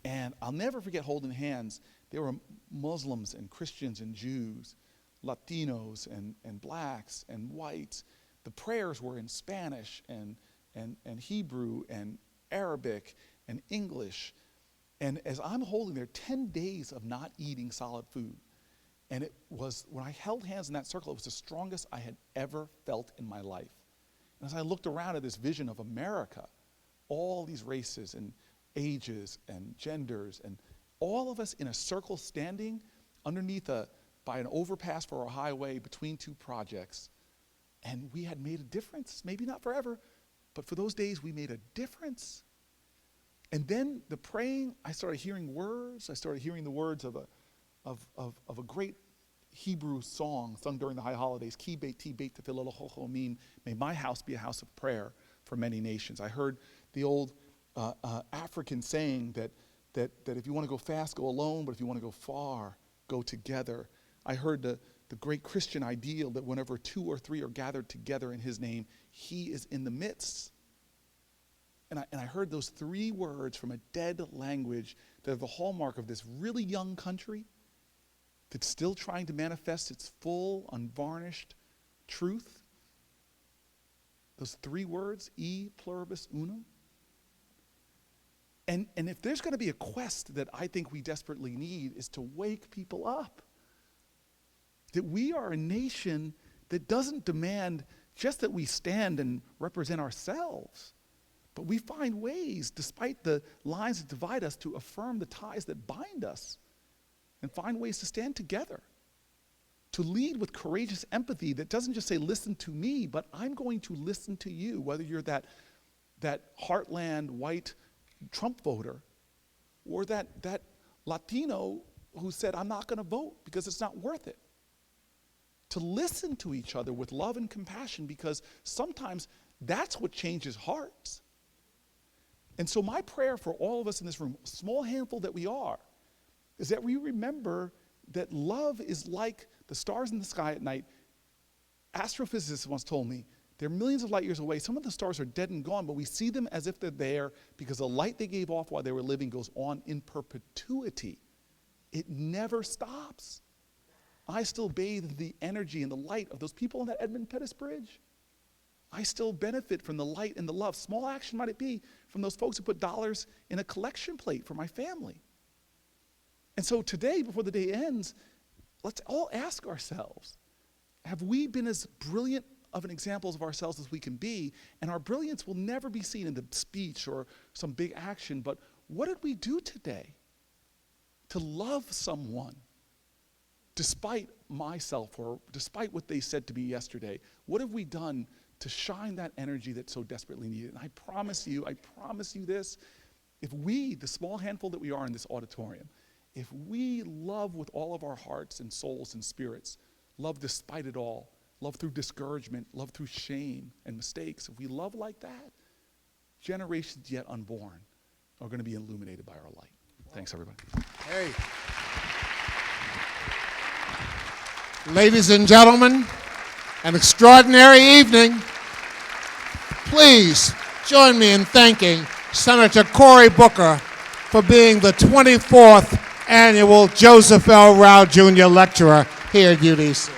And I'll never forget holding hands. There were Muslims and Christians and Jews, Latinos and blacks and whites. The prayers were in Spanish and Hebrew and Arabic and English. And as I'm holding there, 10 days of not eating solid food. And it was, when I held hands in that circle, it was the strongest I had ever felt in my life. And as I looked around at this vision of America, all these races and ages and genders, and all of us in a circle standing underneath by an overpass for a highway between two projects. And we had made a difference, maybe not forever, but for those days we made a difference. And then the praying, I started hearing words. I started hearing the words of a great Hebrew song sung during the high holidays, Ki beiti beit tefillah l'chachomim, may my house be a house of prayer for many nations. I heard the old African saying that if you want to go fast, go alone, but if you want to go far, go together. I heard the great Christian ideal that whenever 2 or 3 are gathered together in his name, he is in the midst. And I heard those 3 words from a dead language that are the hallmark of this really young country that's still trying to manifest its full, unvarnished truth. Those 3 words, e pluribus unum. And if there's going to be a quest that I think we desperately need, is to wake people up. That we are a nation that doesn't demand just that we stand and represent ourselves, but we find ways, despite the lines that divide us, to affirm the ties that bind us and find ways to stand together, to lead with courageous empathy that doesn't just say, listen to me, but I'm going to listen to you, whether you're that heartland white Trump voter or that Latino who said, I'm not going to vote because it's not worth it. To listen to each other with love and compassion, because sometimes that's what changes hearts. And so my prayer for all of us in this room, small handful that we are, is that we remember that love is like the stars in the sky at night. Astrophysicists once told me they're millions of light years away. Some of the stars are dead and gone, but we see them as if they're there because the light they gave off while they were living goes on in perpetuity. It never stops. I still bathe in the energy and the light of those people on that Edmund Pettus Bridge. I still benefit from the light and the love. Small action might it be from those folks who put dollars in a collection plate for my family. And so today, before the day ends, let's all ask ourselves, have we been as brilliant of an examples of ourselves as we can be? And our brilliance will never be seen in the speech or some big action, but what did we do today to love someone despite myself or despite what they said to me yesterday? What have we done to shine that energy that's so desperately needed? And I promise you this, if we, the small handful that we are in this auditorium, if we love with all of our hearts and souls and spirits, love despite it all, love through discouragement, love through shame and mistakes, if we love like that, generations yet unborn are going to be illuminated by our light. Thanks, everybody. Hey. Ladies and gentlemen, an extraordinary evening. Please join me in thanking Senator Cory Booker for being the 24th annual Joseph L. Rao Jr. Lecturer here at UDC.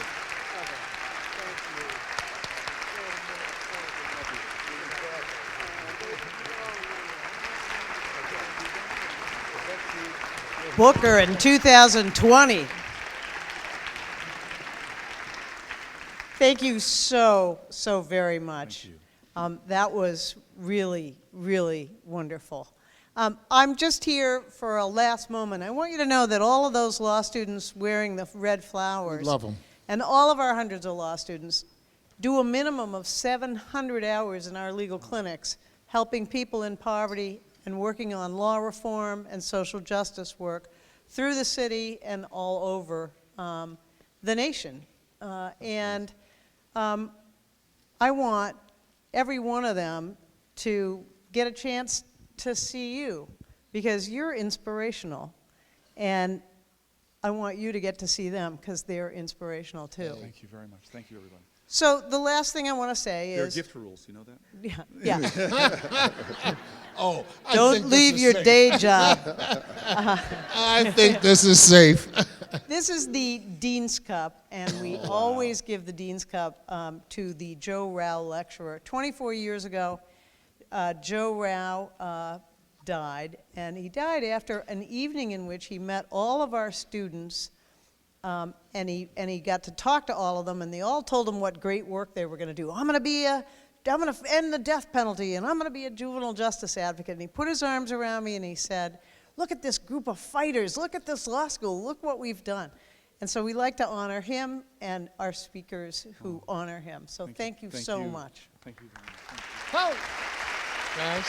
Booker in 2020. Thank you so very much. Thank you. That was really, really wonderful. I'm just here for a last moment. I want you to know that all of those law students wearing the red flowers, Love them. and all of our hundreds of law students do a minimum of 700 hours in our legal clinics, helping people in poverty and working on law reform and social justice work through the city and all over the nation. I want every one of them to get a chance to see you, because you're inspirational, and I want you to get to see them because they're inspirational too. Thank you very much. Thank you, everybody. So the last thing I want to say There are is, gift rules, you know that? yeah. Oh, I Don't think this leave is your safe. day job. I think this is safe. This is the Dean's Cup, and we always give the Dean's Cup to the Joe Rao Lecturer. 24 years ago, Joe Rao died, and he died after an evening in which he met all of our students, and he got to talk to all of them, and they all told him what great work they were going to do. I'm going to end the death penalty, and I'm going to be a juvenile justice advocate. And he put his arms around me and he said, look at this group of fighters, look at this law school, look what we've done. And so we like to honor him and our speakers who honor him. So thank you so much. Thank you very much. Guys.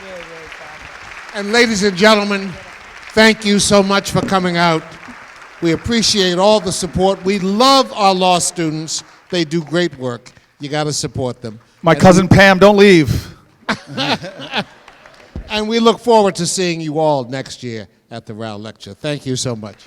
Really, really fabulous. And ladies and gentlemen, thank you so much for coming out. We appreciate all the support. We love our law students. They do great work. You got to support them. My cousin Pam, don't leave. And we look forward to seeing you all next year at the Rao Lecture. Thank you so much.